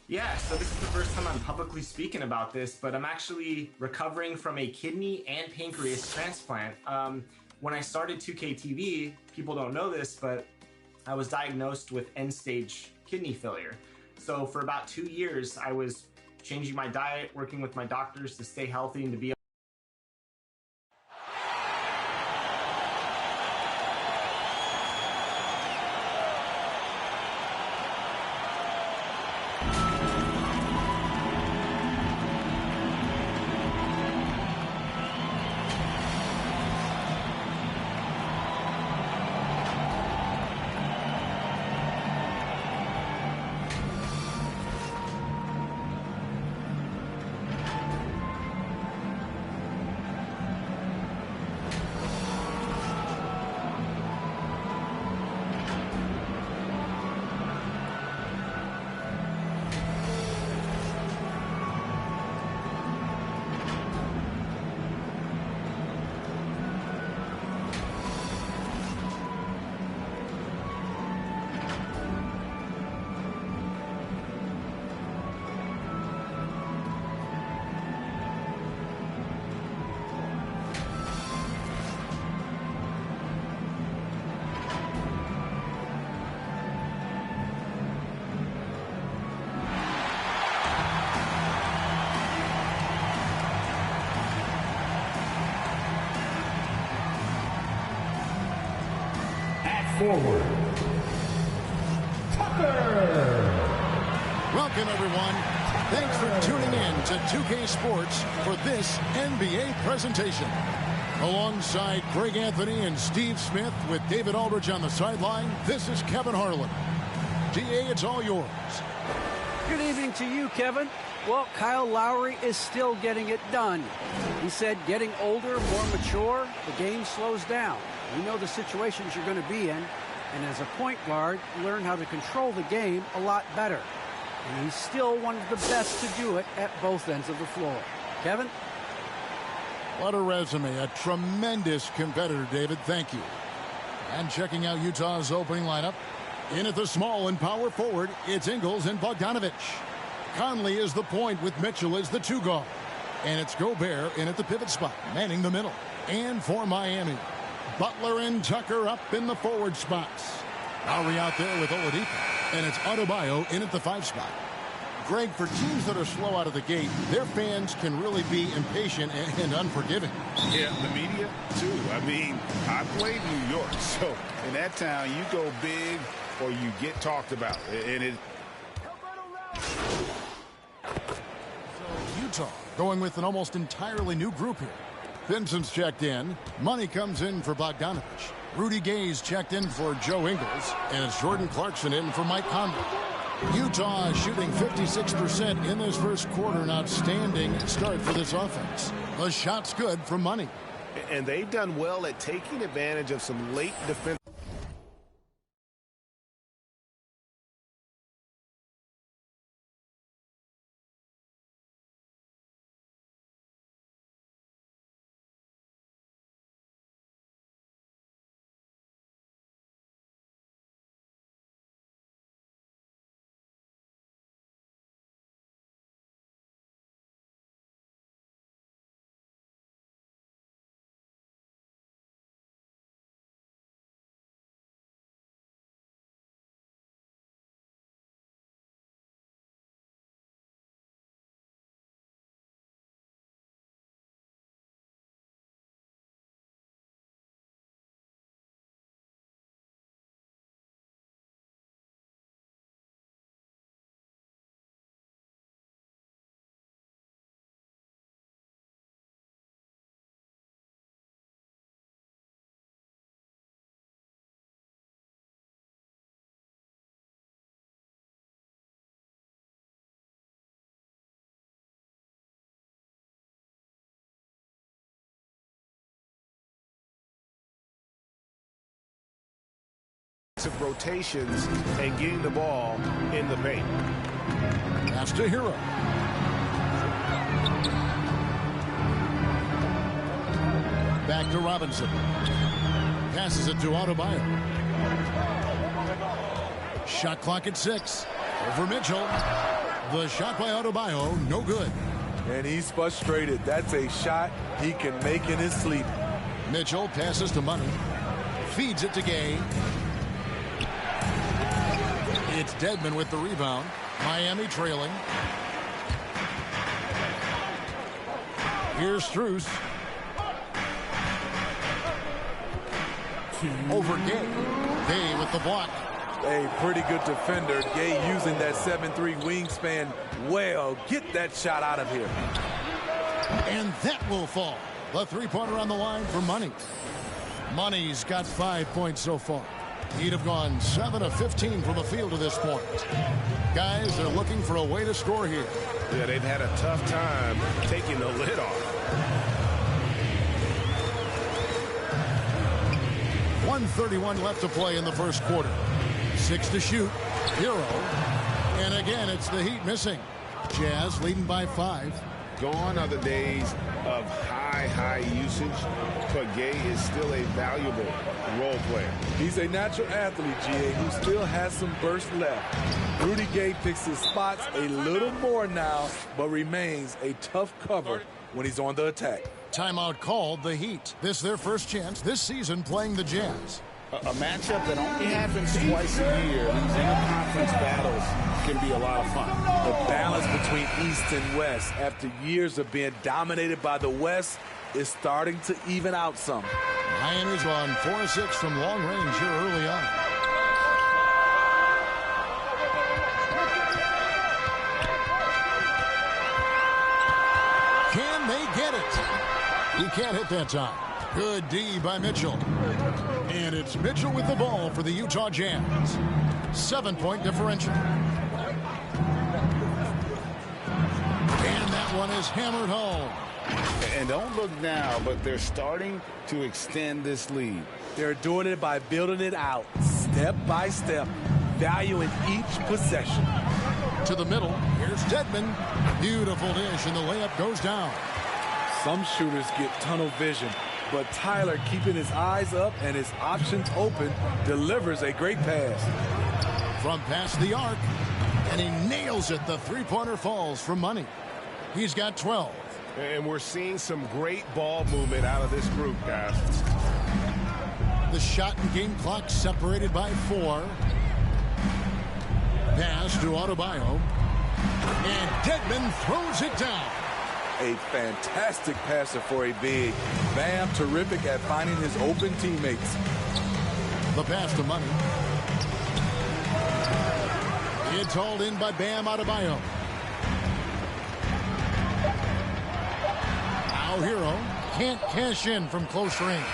Yeah, so this is the first time I'm publicly speaking about this, but I'm actually recovering from a kidney and pancreas transplant. When I started 2K TV, people don't know this, but I was diagnosed with end-stage kidney failure. So for about 2 years, I was changing my diet, working with my doctors to stay healthy and to be forward, Tucker. Welcome, everyone. Thanks for tuning in to 2K Sports for this NBA presentation. Alongside Greg Anthony and Steve Smith with David Aldridge on the sideline, this is Kevin Harlan. DA, it's all yours. Good evening to you, Kevin. Well, Kyle Lowry is still getting it done. He said getting older, more mature, the game slows down. You know the situations you're going to be in, and as a point guard, learn how to control the game a lot better. And he's still one of the best to do it at both ends of the floor. Kevin? What a resume. A tremendous competitor, David. Thank you. And checking out Utah's opening lineup. In at the small and power forward, it's Ingles and Bogdanovic. Conley is the point with Mitchell as the two guard. And it's Gobert in at the pivot spot, manning the middle. And for Miami, Butler and Tucker up in the forward spots. Lowry out there with Oladipo. And it's Adebayo in at the 5 spot. Greg, for teams that are slow out of the gate, their fans can really be impatient and unforgiving. Yeah, the media, too. I mean, I played New York, so in that town, you go big or you get talked about. And it. So Utah going with an almost entirely new group here. Vincent's checked in. Money comes in for Bogdanovic. Rudy Gay's checked in for Joe Ingles. And it's Jordan Clarkson in for Mike Conley. Utah shooting 56% in this first quarter. An outstanding start for this offense. The shot's good from Money. And they've done well at taking advantage of some late defense. Rotations and getting the ball in the paint. Pass to Hero. Back to Robinson. Passes it to Adebayo. Shot clock at 6. Over Mitchell. The shot by Adebayo, no good. And he's frustrated. That's a shot he can make in his sleep. Mitchell passes to Money. Feeds it to Gay. It's Dedmon with the rebound. Miami trailing. Here's Strus. Over Gay. Gay with the block. A pretty good defender. Gay using that 7'3" wingspan well. Get that shot out of here. And that will fall. The three-pointer on the line for Money. Money's got 5 points so far. He'd have gone 7 of 15 from the field to this point. Guys, they're looking for a way to score here. Yeah, they've had a tough time taking the lid off. 1:31 left to play in the first quarter. 6 to shoot. Hero. And again, it's the Heat missing. Jazz leading by 5. Gone are the days of high usage, but Gay is still a valuable role player. He's a natural athlete, GA, who still has some burst left. Rudy Gay picks his spots a little more now, but remains a tough cover when he's on the attack. Timeout called the Heat. This their first chance this season playing the Jazz. A matchup that only happens twice a year. These interconference battles can be a lot of fun. The balance between East and West after years of being dominated by the West is starting to even out some. Miami's on 4-6 from long range here early on. Can they get it? He can't hit that time. Good D by Mitchell. And it's Mitchell with the ball for the Utah Jazz. 7-point differential. And that one is hammered home. And don't look now, but they're starting to extend this lead. They're doing it by building it out, step by step, valuing each possession. To the middle, here's Dedmon. Beautiful dish, and the layup goes down. Some shooters get tunnel vision, but Tyler, keeping his eyes up and his options open, delivers a great pass. From past the arc, and he nails it. The three-pointer falls for money. He's got 12. And we're seeing some great ball movement out of this group, guys. The shot and game clock separated by 4. Pass to Adebayo. And Dedmon throws it down. A fantastic passer for a big. Bam, terrific at finding his open teammates. The pass to Money. It's hauled in by Bam Adebayo. Now Hero can't cash in from close range.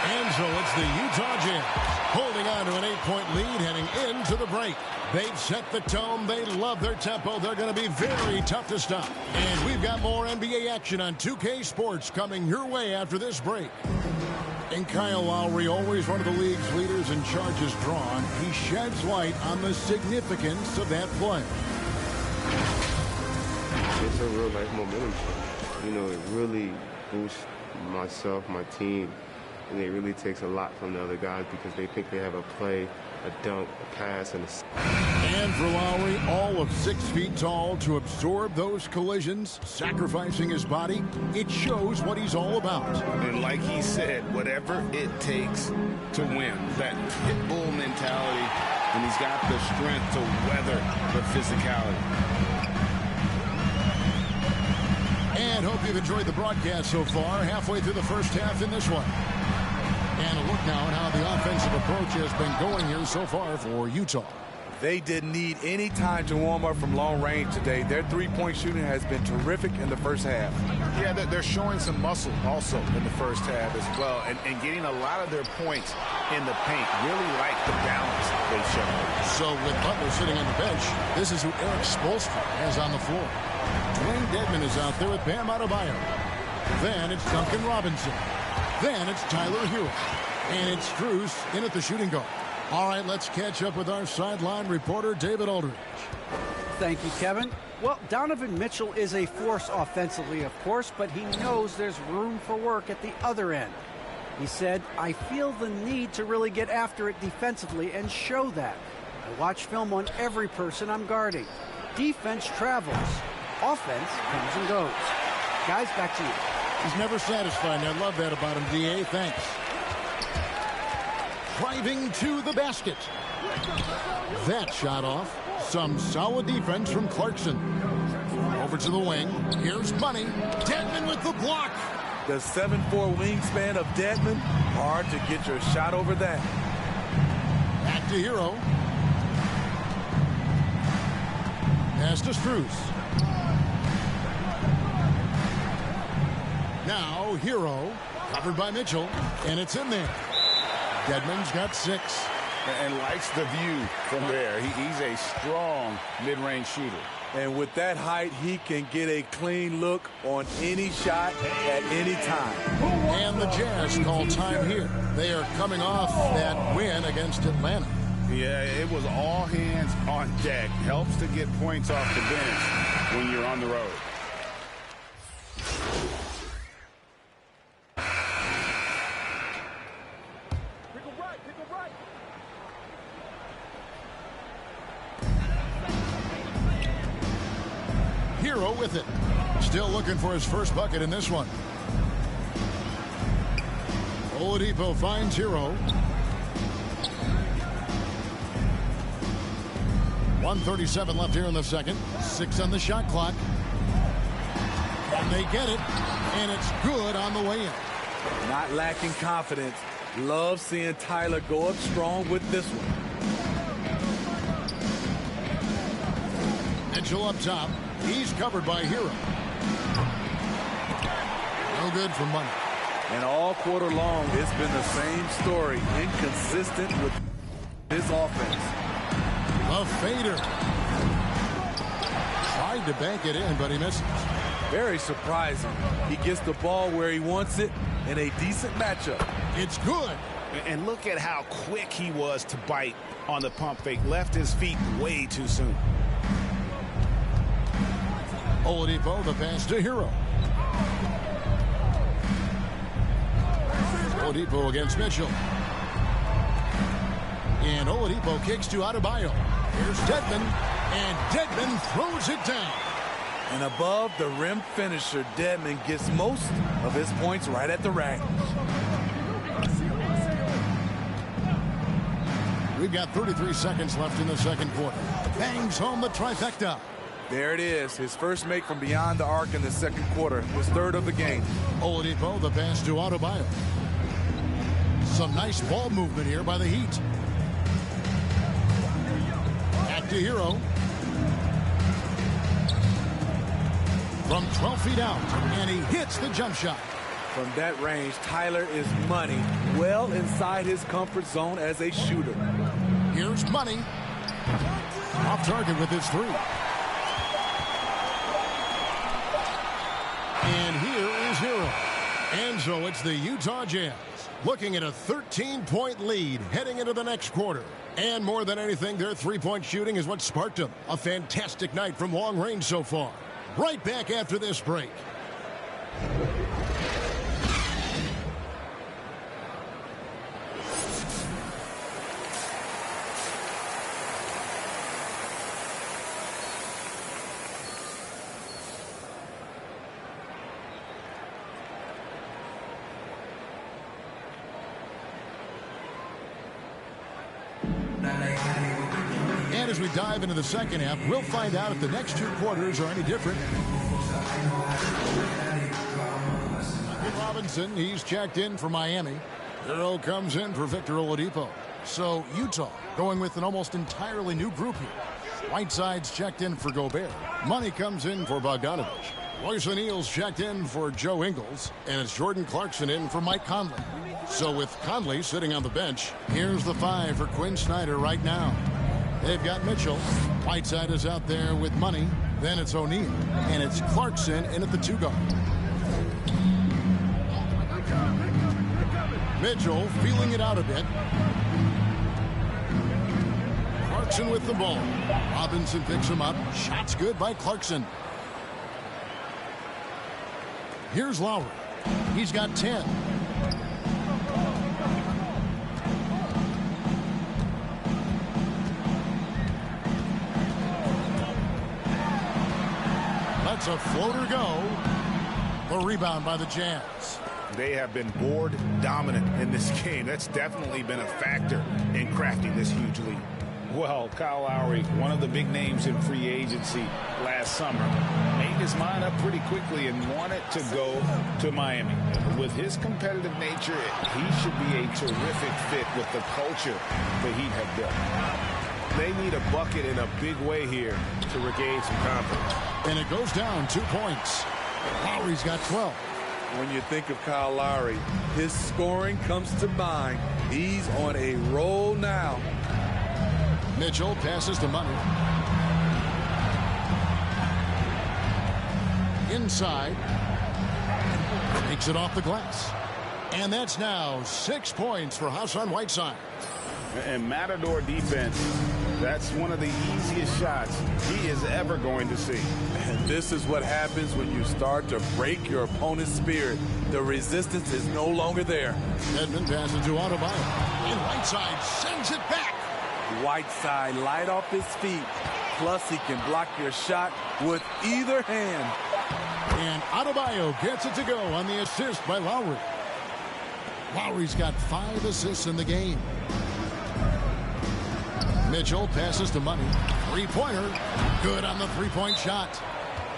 And so it's the Utah Jazz holding on to an 8-point lead heading into the break. They've set the tone. They love their tempo. They're going to be very tough to stop. And we've got more NBA action on 2K Sports coming your way after this break. And Kyle Lowry, always one of the league's leaders in charges drawn, he sheds light on the significance of that play. It's a real life momentum. You know, it really boosts myself, my team, and it really takes a lot from the other guys because they think they have a play, a dunk, a pass, and a... And for Lowry, all of 6 feet tall, to absorb those collisions, sacrificing his body, it shows what he's all about. And like he said, whatever it takes to win, that pit bull mentality, and he's got the strength to weather the physicality. And hope you've enjoyed the broadcast so far, halfway through the first half in this one. And a look now at how the offensive approach has been going here so far for Utah. They didn't need any time to warm up from long range today. Their three-point shooting has been terrific in the first half. Yeah, they're showing some muscle also in the first half as well, and getting a lot of their points in the paint. Really like the balance they show. So with Butler sitting on the bench, this is who Eric Spoelstra has on the floor. Dwayne Dedmon is out there with Bam Adebayo. Then it's Duncan Robinson. Then it's Tyler Hero. And it's Strus in at the shooting guard. All right, let's catch up with our sideline reporter, David Aldridge. Thank you, Kevin. Well, Donovan Mitchell is a force offensively, of course, but he knows there's room for work at the other end. He said, I feel the need to really get after it defensively and show that. I watch film on every person I'm guarding. Defense travels. Offense comes and goes. Guys, back to you. He's never satisfied, and I love that about him, D.A. Thanks. Driving to the basket. That shot off. Some solid defense from Clarkson. Over to the wing. Here's Money. Dedmon with the block. The 7'4" wingspan of Dedmon. Hard to get your shot over that. Back to Hero. Pass to Strus. Now Hero, covered by Mitchell, and it's in there. Dedmon's got 6. And likes the view from there. He's a strong mid-range shooter. And with that height, he can get a clean look on any shot at any time. And the Jazz call time here. They are coming off that win against Atlanta. Yeah, it was all hands on deck. Helps to get points off the bench when you're on the road. Hero with it. Still looking for his first bucket in this one. Oladipo finds Hero. 1:37 left here in the second. 6 on the shot clock. And they get it. And it's good on the way in. Not lacking confidence. Love seeing Tyler go up strong with this one. Mitchell up top. He's covered by Hero. No good for Money. And all quarter long, it's been the same story. Inconsistent with his offense. A fader. Tried to bank it in, but he misses. Very surprising. He gets the ball where he wants it in a decent matchup. It's good. And look at how quick he was to bite on the pump fake. Left his feet way too soon. Oladipo, the pass to Hero. Oladipo against Mitchell. And Oladipo kicks to Adebayo. Here's Dedmon. And Dedmon throws it down. And above the rim finisher, Dedmon gets most of his points right at the rack. We've got 33 seconds left in the second quarter. Bangs home the trifecta. There it is. His first make from beyond the arc in the second quarter. His third of the game. Oladipo, the pass to Adebayo. Some nice ball movement here by the Heat. Back to Hero. From 12 feet out, and he hits the jump shot. From that range, Tyler is money, well inside his comfort zone as a shooter. Here's Money. Off target with his three. And here is Hero. And so it's the Utah Jazz looking at a 13-point lead heading into the next quarter. And more than anything, their three-point shooting is what sparked them. A fantastic night from long range so far. Right back after this break. And as we dive into the second half, we'll find out if the next two quarters are any different. Robinson, he's checked in for Miami. Hero comes in for Victor Oladipo. So Utah going with an almost entirely new group here. Whiteside's checked in for Gobert. Money comes in for Bogdanovich. Royce O'Neal's checked in for Joe Ingles. And it's Jordan Clarkson in for Mike Conley. So with Conley sitting on the bench, here's the five for Quinn Snyder right now. They've got Mitchell. Whiteside is out there with Money. Then it's O'Neal. And it's Clarkson in at the two guard. Mitchell feeling it out a bit. Clarkson with the ball. Robinson picks him up. Shot's good by Clarkson. Here's Lowry. He's got 10. Lets a floater go. The rebound by the Jazz. They have been board dominant in this game. That's definitely been a factor in crafting this huge lead. Well, Kyle Lowry, one of the big names in free agency last summer, made his mind up pretty quickly and wanted to go to Miami. With his competitive nature, he should be a terrific fit with the culture the Heat have built. They need a bucket in a big way here to regain some confidence. And it goes down 2 points. Lowry's got 12. When you think of Kyle Lowry, his scoring comes to mind. He's on a roll now. Mitchell passes to Money. Inside. Takes it off the glass. And that's now 6 points for Hassan Whiteside. And Matador defense, that's one of the easiest shots he is ever going to see. And this is what happens when you start to break your opponent's spirit. The resistance is no longer there. Edmond passes to Adebayo. And Whiteside sends it back. Whiteside light off his feet. Plus he can block your shot with either hand. And Adebayo gets it to go on the assist by Lowry. Lowry's got 5 assists in the game. Mitchell passes to Money. Three-pointer. Good on the three-point shot.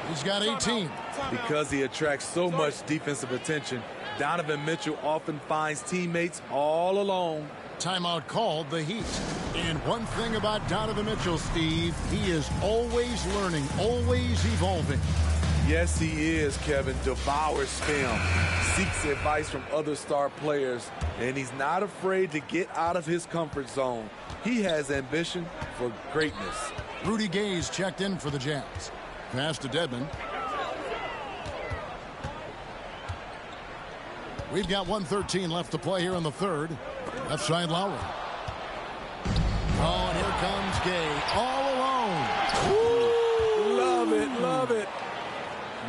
He's got 18. Because he attracts so much defensive attention, Donovan Mitchell often finds teammates all alone. Timeout called, the Heat. And one thing about Donovan Mitchell, Steve, he is always learning, always evolving. Yes, he is, Kevin. Devours film, seeks advice from other star players, and he's not afraid to get out of his comfort zone. He has ambition for greatness. Rudy Gay's checked in for the Jazz. Pass to Dedmon. We've got 1:13 left to play here in the third. Left side, Lowry. Oh, and here comes Gay all alone. Woo! Love it, love it.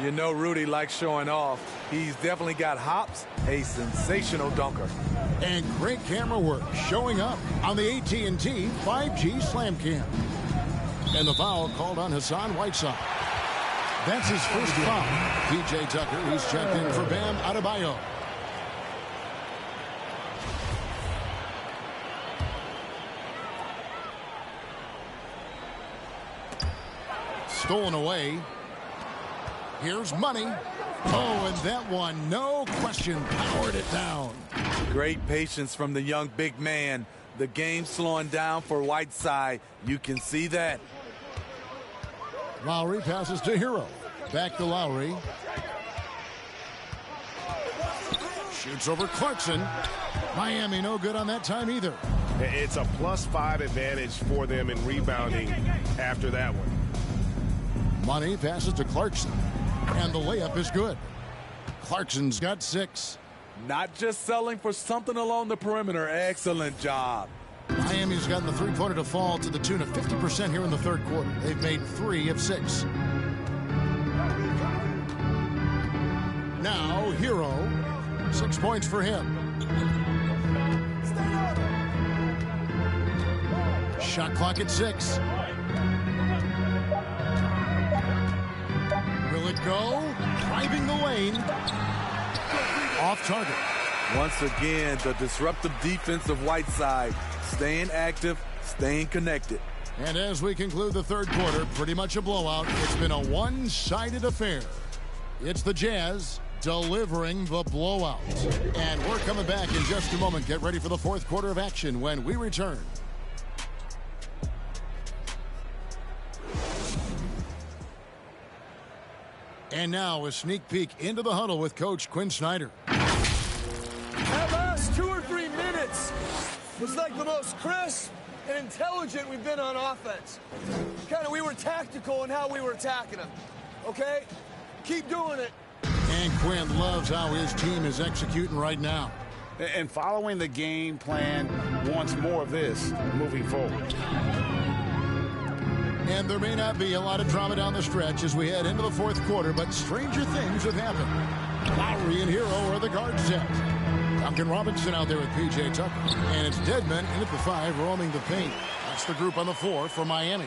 You know Rudy likes showing off. He's definitely got hops, a sensational dunker. And great camera work showing up on the AT&T 5G Slam Cam. And the foul called on Hassan Whiteside. That's his first foul. P.J. Tucker, he's checked in for Bam Adebayo. Stolen away. Here's Money. Oh, and that one, no question, powered it down. Great patience from the young big man. The game slowing down for Whiteside. You can see that. Lowry passes to Hero. Back to Lowry. Shoots over Clarkson. Miami no good on that time either. It's a +5 advantage for them in rebounding after that one. Money passes to Clarkson. And the layup is good. Clarkson's got 6. Not just selling for something along the perimeter. Excellent job. Miami's gotten the three-pointer to fall to the tune of 50% here in the third quarter. They've made 3 of 6. Now, Hero. 6 points for him. Shot clock at 6. Will it go? Driving the lane. Off target. Once again, the disruptive defense of Whiteside. Staying active, staying connected. And as we conclude the third quarter, pretty much a blowout. It's been a one-sided affair. It's the Jazz delivering the blowout. And we're coming back in just a moment. Get ready for the fourth quarter of action when we return. And now a sneak peek into the huddle with Coach Quinn Snyder. That last 2 or 3 minutes was like the most crisp and intelligent we've been on offense. We were tactical in how we were attacking them. Okay? Keep doing it. And Quinn loves how his team is executing right now. And following the game plan wants more of this moving forward. And there may not be a lot of drama down the stretch as we head into the fourth quarter, but stranger things have happened. Lowry and Hero are the guard set. Duncan Robinson out there with P.J. Tucker. And it's Dedmon in at the 5 roaming the paint. That's the group on the floor for Miami.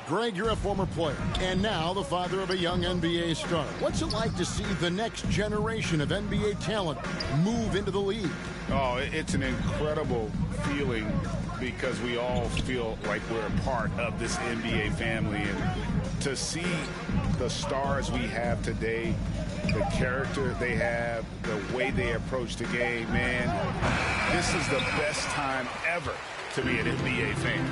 Greg, you're a former player, and now the father of a young NBA star. What's it like to see the next generation of NBA talent move into the league? Oh, it's an incredible feeling because we all feel like we're a part of this NBA family. And to see the stars we have today, the character they have, the way they approach the game, man, this is the best time ever to be an NBA fan.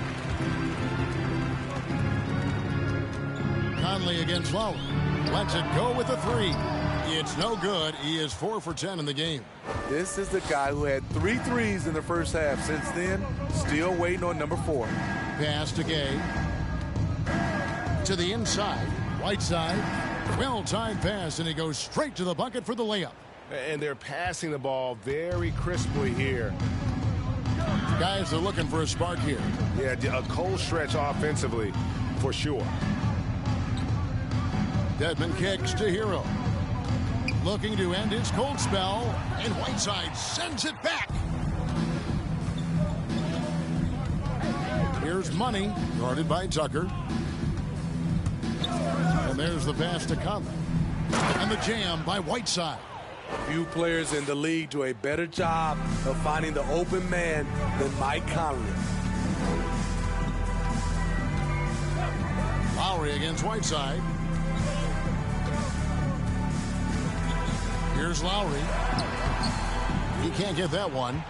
Conley against Lowry. Lets it go with a 3. It's no good. He is 4 for 10 in the game. This is the guy who had 3 threes in the first half. Since then, still waiting on number 4. Pass to Gay. To the inside. Whiteside. Well-timed pass, and he goes straight to the bucket for the layup. And they're passing the ball very crisply here. Guys are looking for a spark here. Yeah, a cold stretch offensively, for sure. Dedmon kicks to Hero. Looking to end his cold spell, and Whiteside sends it back. Here's Money, guarded by Tucker. And there's the pass to Conley. And the jam by Whiteside. Few players in the league do a better job of finding the open man than Mike Conley. Lowry against Whiteside. Here's Lowry. He can't get that one.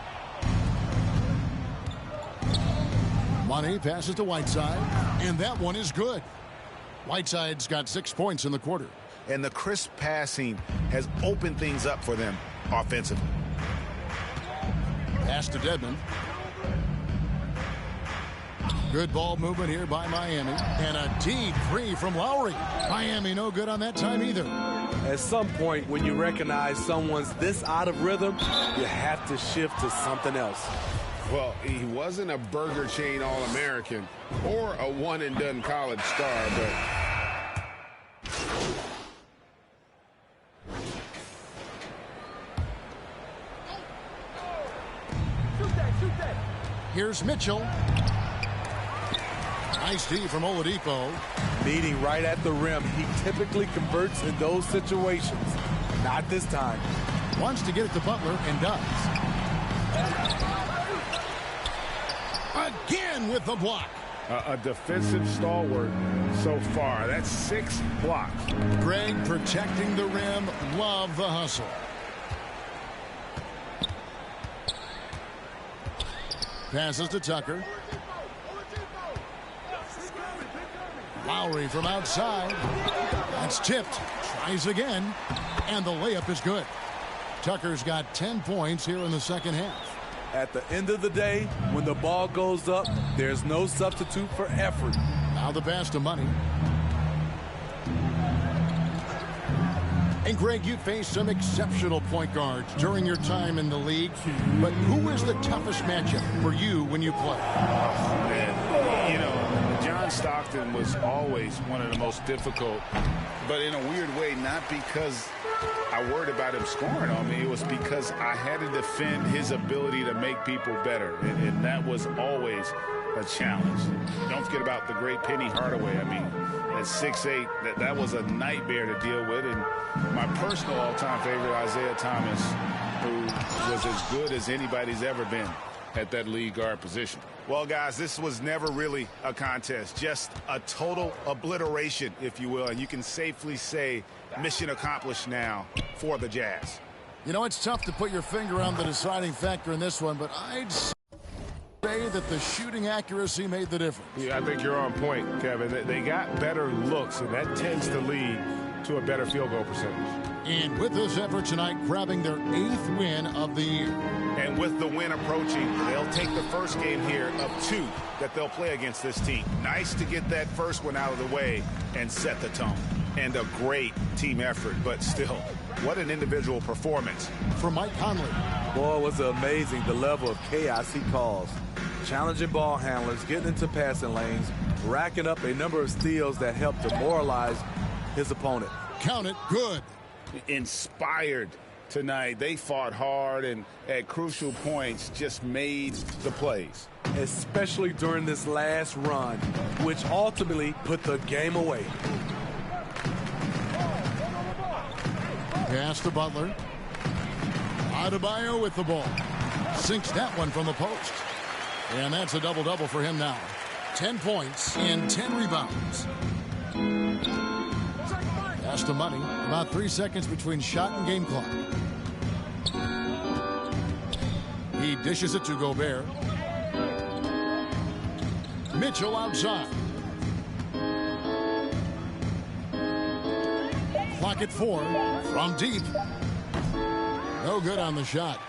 Money passes to Whiteside, and that one is good. Whiteside's got 6 points in the quarter. And the crisp passing has opened things up for them offensively. Pass to Dedmon. Good ball movement here by Miami. And a deep three from Lowry. Miami no good on that time either. At some point, when you recognize someone's this out of rhythm, you have to shift to something else. Well, he wasn't a burger chain All-American or a one-and-done college star, but here's Mitchell. Nice D from Oladipo. Meeting right at the rim. He typically converts in those situations. Not this time. Wants to get it to Butler and does. Again with the block. A defensive stalwart so far. That's 6 blocks. Greg protecting the rim. Love the hustle. Passes to Tucker. Lowry from outside. That's tipped. Tries again. And the layup is good. Tucker's got 10 points here in the second half. At the end of the day, when the ball goes up, there's no substitute for effort. Now the pass to Money. And Greg, you faced some exceptional point guards during your time in the league. But who is the toughest matchup for you when you play? Oh, man. You know, John Stockton was always one of the most difficult. But in a weird way, not because I worried about him scoring on me. It was because I had to defend his ability to make people better. And that was always a challenge. Don't forget about the great Penny Hardaway. I mean, at 6'8", that was a nightmare to deal with. And my personal all-time favorite, Isaiah Thomas, who was as good as anybody's ever been at that lead guard position. Well, guys, this was never really a contest, just a total obliteration, if you will. And you can safely say mission accomplished now for the Jazz. You know, it's tough to put your finger on the deciding factor in this one, but I'd say that the shooting accuracy made the difference. Yeah, I think you're on point, Kevin. They got better looks, and that tends to lead to a better field goal percentage. And with this effort tonight, grabbing their 8th win of the year. And with the win approaching, they'll take the first game here of 2 that they'll play against this team. Nice to get that first one out of the way and set the tone. And a great team effort, but still, what an individual performance. For Mike Conley. Boy, was it amazing the level of chaos he caused. Challenging ball handlers, getting into passing lanes, racking up a number of steals that helped demoralize his opponent. Count it, good. Inspired tonight. They fought hard and at crucial points just made the plays. Especially during this last run, which ultimately put the game away. Pass to Butler. Adebayo with the ball. Sinks that one from the post. And that's a double-double for him now. 10 points and 10 rebounds. Pass to Money. About 3 seconds between shot and game clock. He dishes it to Gobert. Mitchell outside. Clock at 4 from deep. No good on the shot.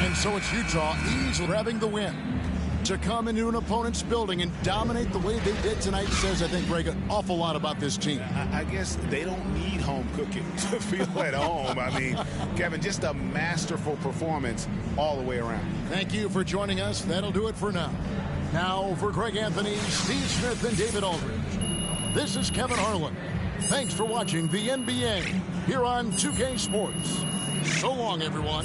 And so it's Utah easily grabbing the win. To come into an opponent's building and dominate the way they did tonight says, I think, Greg, an awful lot about this team. I guess they don't need home cooking to feel at home. I mean, Kevin, just a masterful performance all the way around. Thank you for joining us. That'll do it for now. Now, for Greg Anthony, Steve Smith, and David Aldridge, this is Kevin Harlan. Thanks for watching the NBA here on 2K Sports. So long, everyone.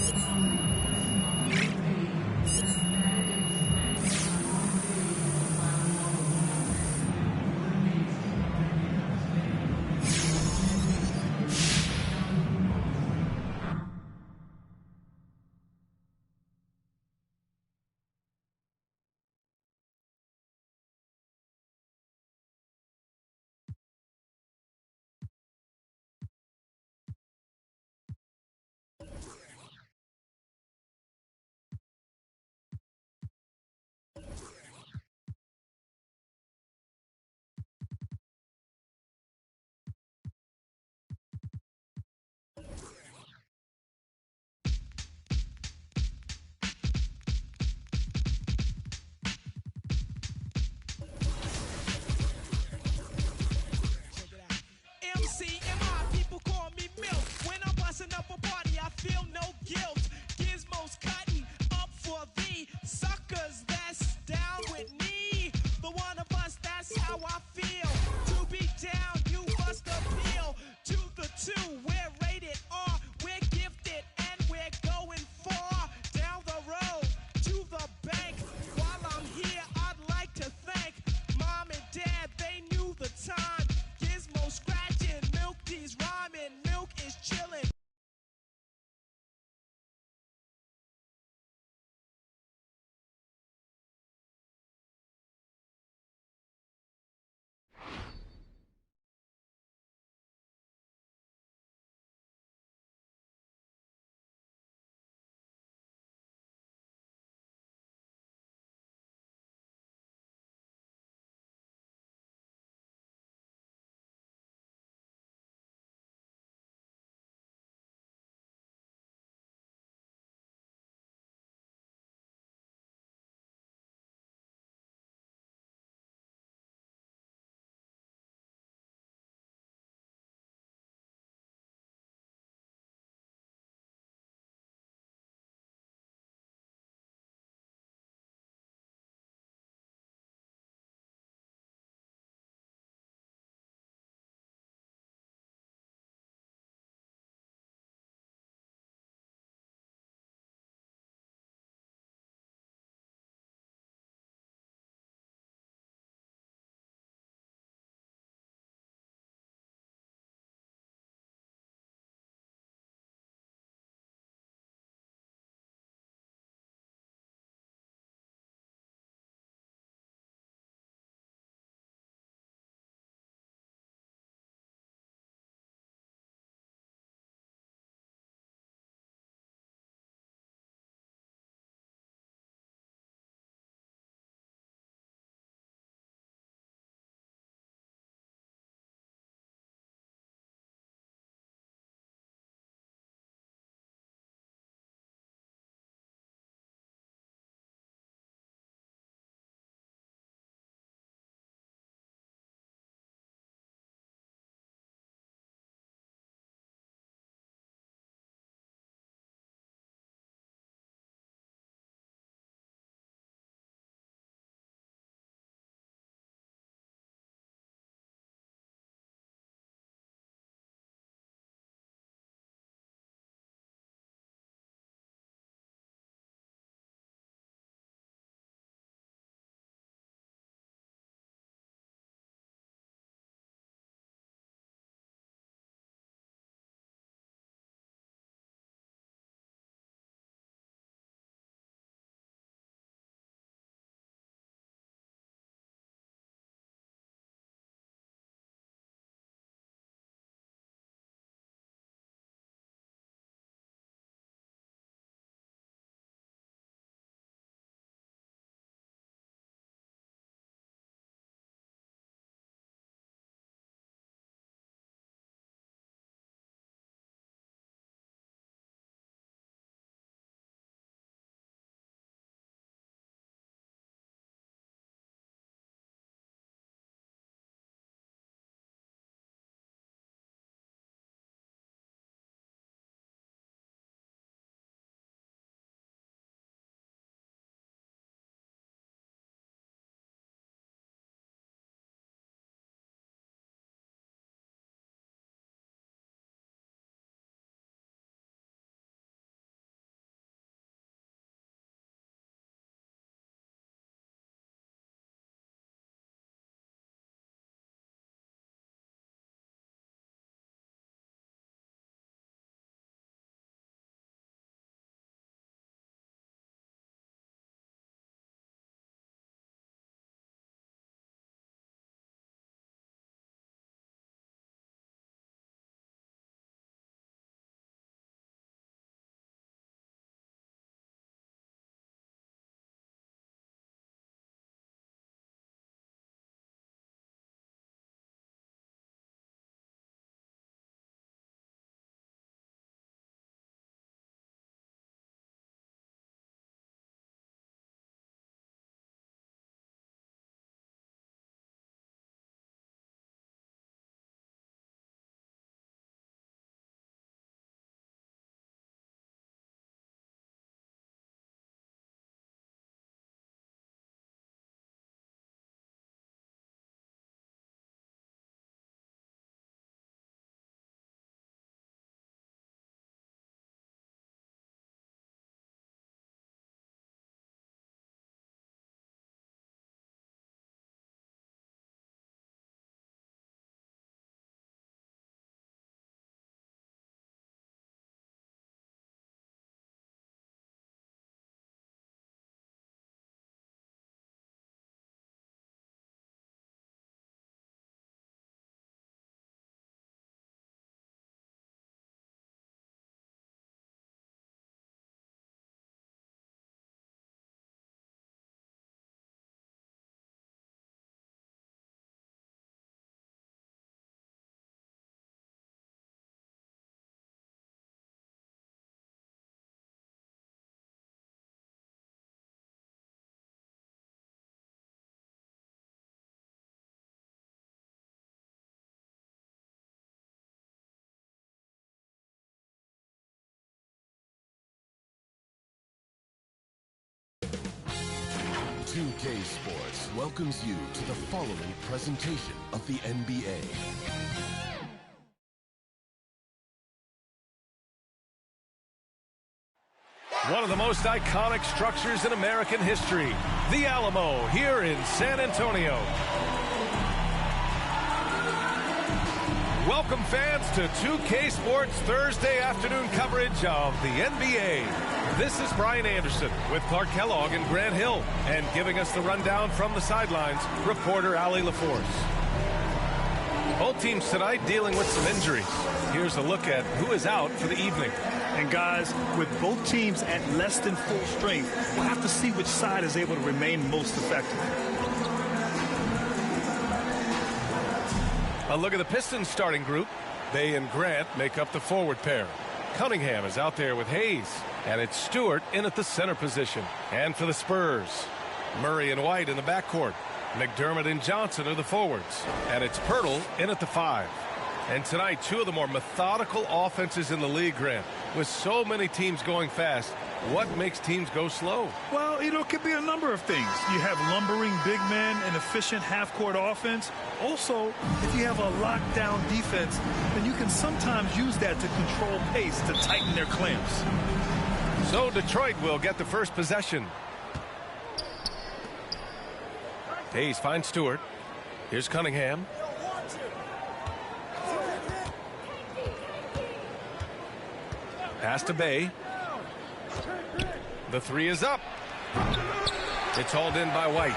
2K Sports welcomes you to the following presentation of the NBA. One of the most iconic structures in American history, the Alamo, here in San Antonio. Welcome fans to 2K Sports Thursday afternoon coverage of the NBA. This is Brian Anderson with Clark Kellogg and Grant Hill, and giving us the rundown from the sidelines, reporter Allie LaForce. Both teams tonight dealing with some injuries. Here's a look at who is out for the evening. And guys, with both teams at less than full strength, we'll have to see which side is able to remain most effective. A look at the Pistons starting group. They and Grant make up the forward pair. Cunningham is out there with Hayes, and it's Stewart in at the center position. And for the Spurs, Murray and White in the backcourt. McDermott and Johnson are the forwards, and it's Pirtle in at the 5. And tonight, two of the more methodical offenses in the league, Grant. With so many teams going fast, what makes teams go slow? Well, it could be a number of things. You have lumbering big men and efficient half-court offense. Also, if you have a lockdown defense, then you can sometimes use that to control pace, to tighten their clamps. So Detroit will get the first possession. Hayes finds Stewart. Here's Cunningham. Pass to Bay. The 3 is up. It's hauled in by White.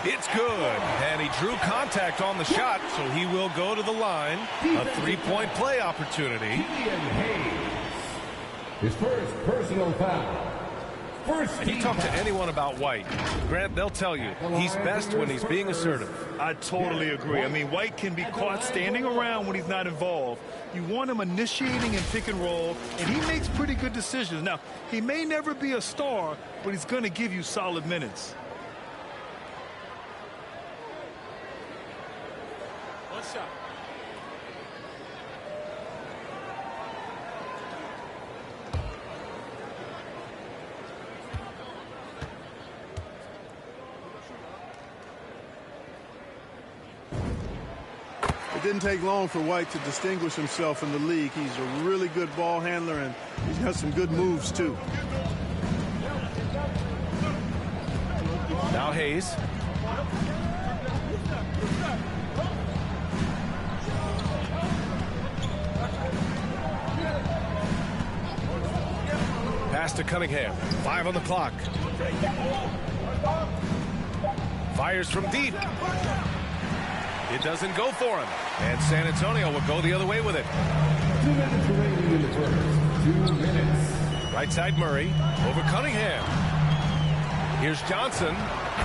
It's good. And he drew contact on the shot, so he will go to the line. A 3-point play opportunity. His first personal foul. And you talk to anyone about White, Grant, they'll tell you he's best when he's being assertive. I totally agree. I mean, White can be caught standing around when he's not involved. You want him initiating and pick and roll, and he makes pretty good decisions. Now, he may never be a star, but he's going to give you solid minutes. One shot. It didn't take long for White to distinguish himself in the league. He's a really good ball handler, and he's got some good moves, too. Now Hayes. Pass to Cunningham. 5 on the clock. Fires from deep. It doesn't go for him. And San Antonio will go the other way with it. 2 minutes remaining in the first. 2 minutes. Right side Murray. Over Cunningham. Here's Johnson.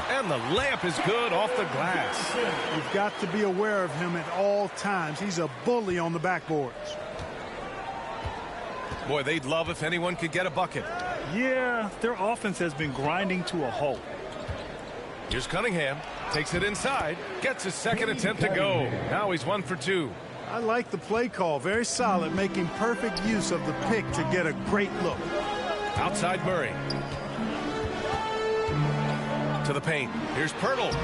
And the layup is good off the glass. You've got to be aware of him at all times. He's a bully on the backboards. Boy, they'd love if anyone could get a bucket. Yeah, their offense has been grinding to a halt. Here's Cunningham. Takes it inside. Gets his second attempt to go. Now he's 1 for 2. I like the play call. Very solid, making perfect use of the pick to get a great look. Outside Murray. To the paint. Here's Pirtle.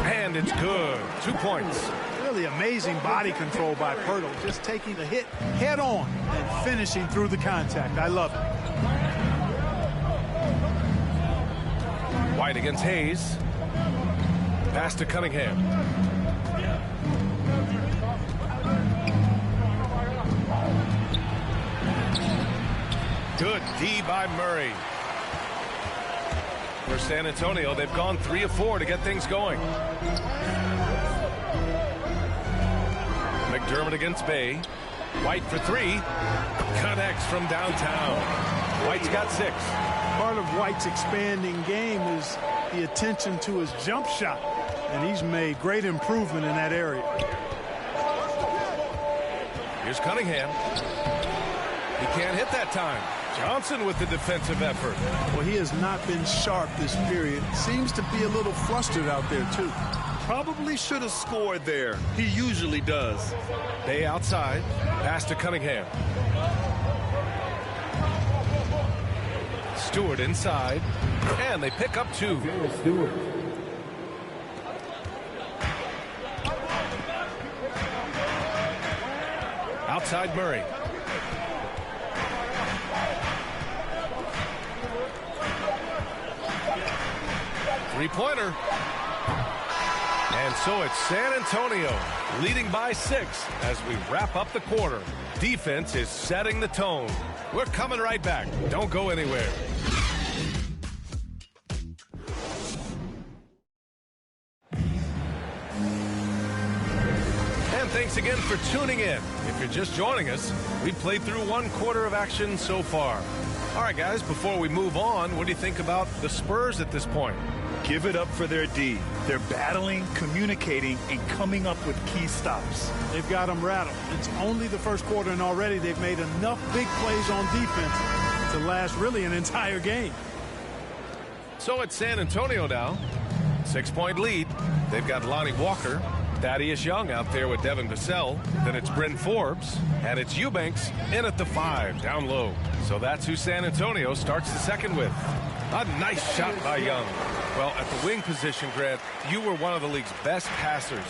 And it's good. 2 points. Really amazing body control by Pirtle. Just taking the hit head on and finishing through the contact. I love it. White against Hayes. Pass to Cunningham. Good D by Murray. For San Antonio, they've gone 3 of 4 to get things going. McDermott against Bay. White for 3. Connects from downtown. White's got 6. Part of White's expanding game is the attention to his jump shot, and he's made great improvement in that area. Here's Cunningham. He can't hit that time. Johnson with the defensive effort. Well, he has not been sharp this period. Seems to be a little flustered out there, too. Probably should have scored there. He usually does. Bay outside. Pass to Cunningham. Stewart inside. And they pick up 2. Stewart. Outside Murray. Three-pointer. And so it's San Antonio leading by 6 as we wrap up the quarter. Defense is setting the tone. We're coming right back. Don't go anywhere. And thanks again for tuning in. If you're just joining us, we've played through 1 quarter of action so far. All right, guys, before we move on, what do you think about the Spurs at this point? Give it up for their D. They're battling, communicating, and coming up with key stops. They've got them rattled. It's only the first quarter, and already they've made enough big plays on defense to last really an entire game. So it's San Antonio now. 6-point lead. They've got Lonnie Walker, Thaddeus Young out there with Devin Vassell. Then it's Bryn Forbes, and it's Eubanks in at the 5, down low. So that's who San Antonio starts the second with. A nice shot by Young. Well, at the wing position, Grant, you were one of the league's best passers.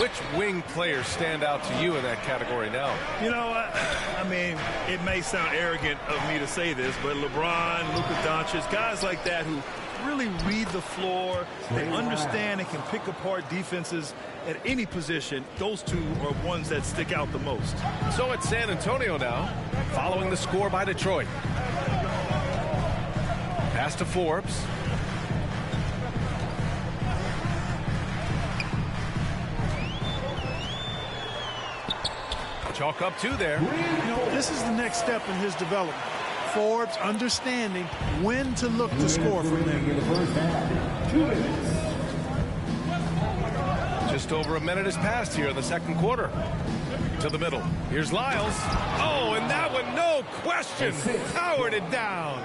Which wing players stand out to you in that category now? You know, I mean, it may sound arrogant of me to say this, but LeBron, Luka Doncic, guys like that who really read the floor, they understand and can pick apart defenses at any position. Those 2 are ones that stick out the most. So it's San Antonio now, following the score by Detroit. Pass to Forbes. Chalk up 2 there. You know, this is the next step in his development. Forbes understanding when to look to score from there. Just over a minute has passed here in the second quarter. To the middle. Here's Lyles. Oh, and that one, no question, powered it down.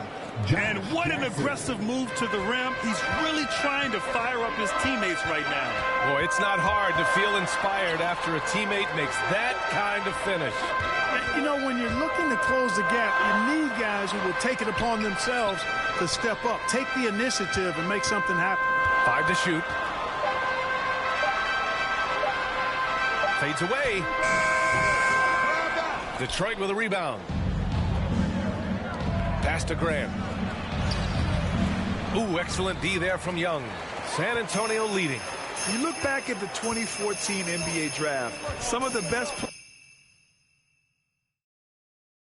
And what an aggressive move to the rim. He's really trying to fire up his teammates right now. Boy, it's not hard to feel inspired after a teammate makes that kind of finish. You know, when you're looking to close the gap, you need guys who will take it upon themselves to step up, take the initiative, and make something happen. 5 to shoot. Fades away. Detroit with a rebound. Pass to Graham. Ooh, excellent D there from Young. San Antonio leading. You look back at the 2014 NBA draft, some of the best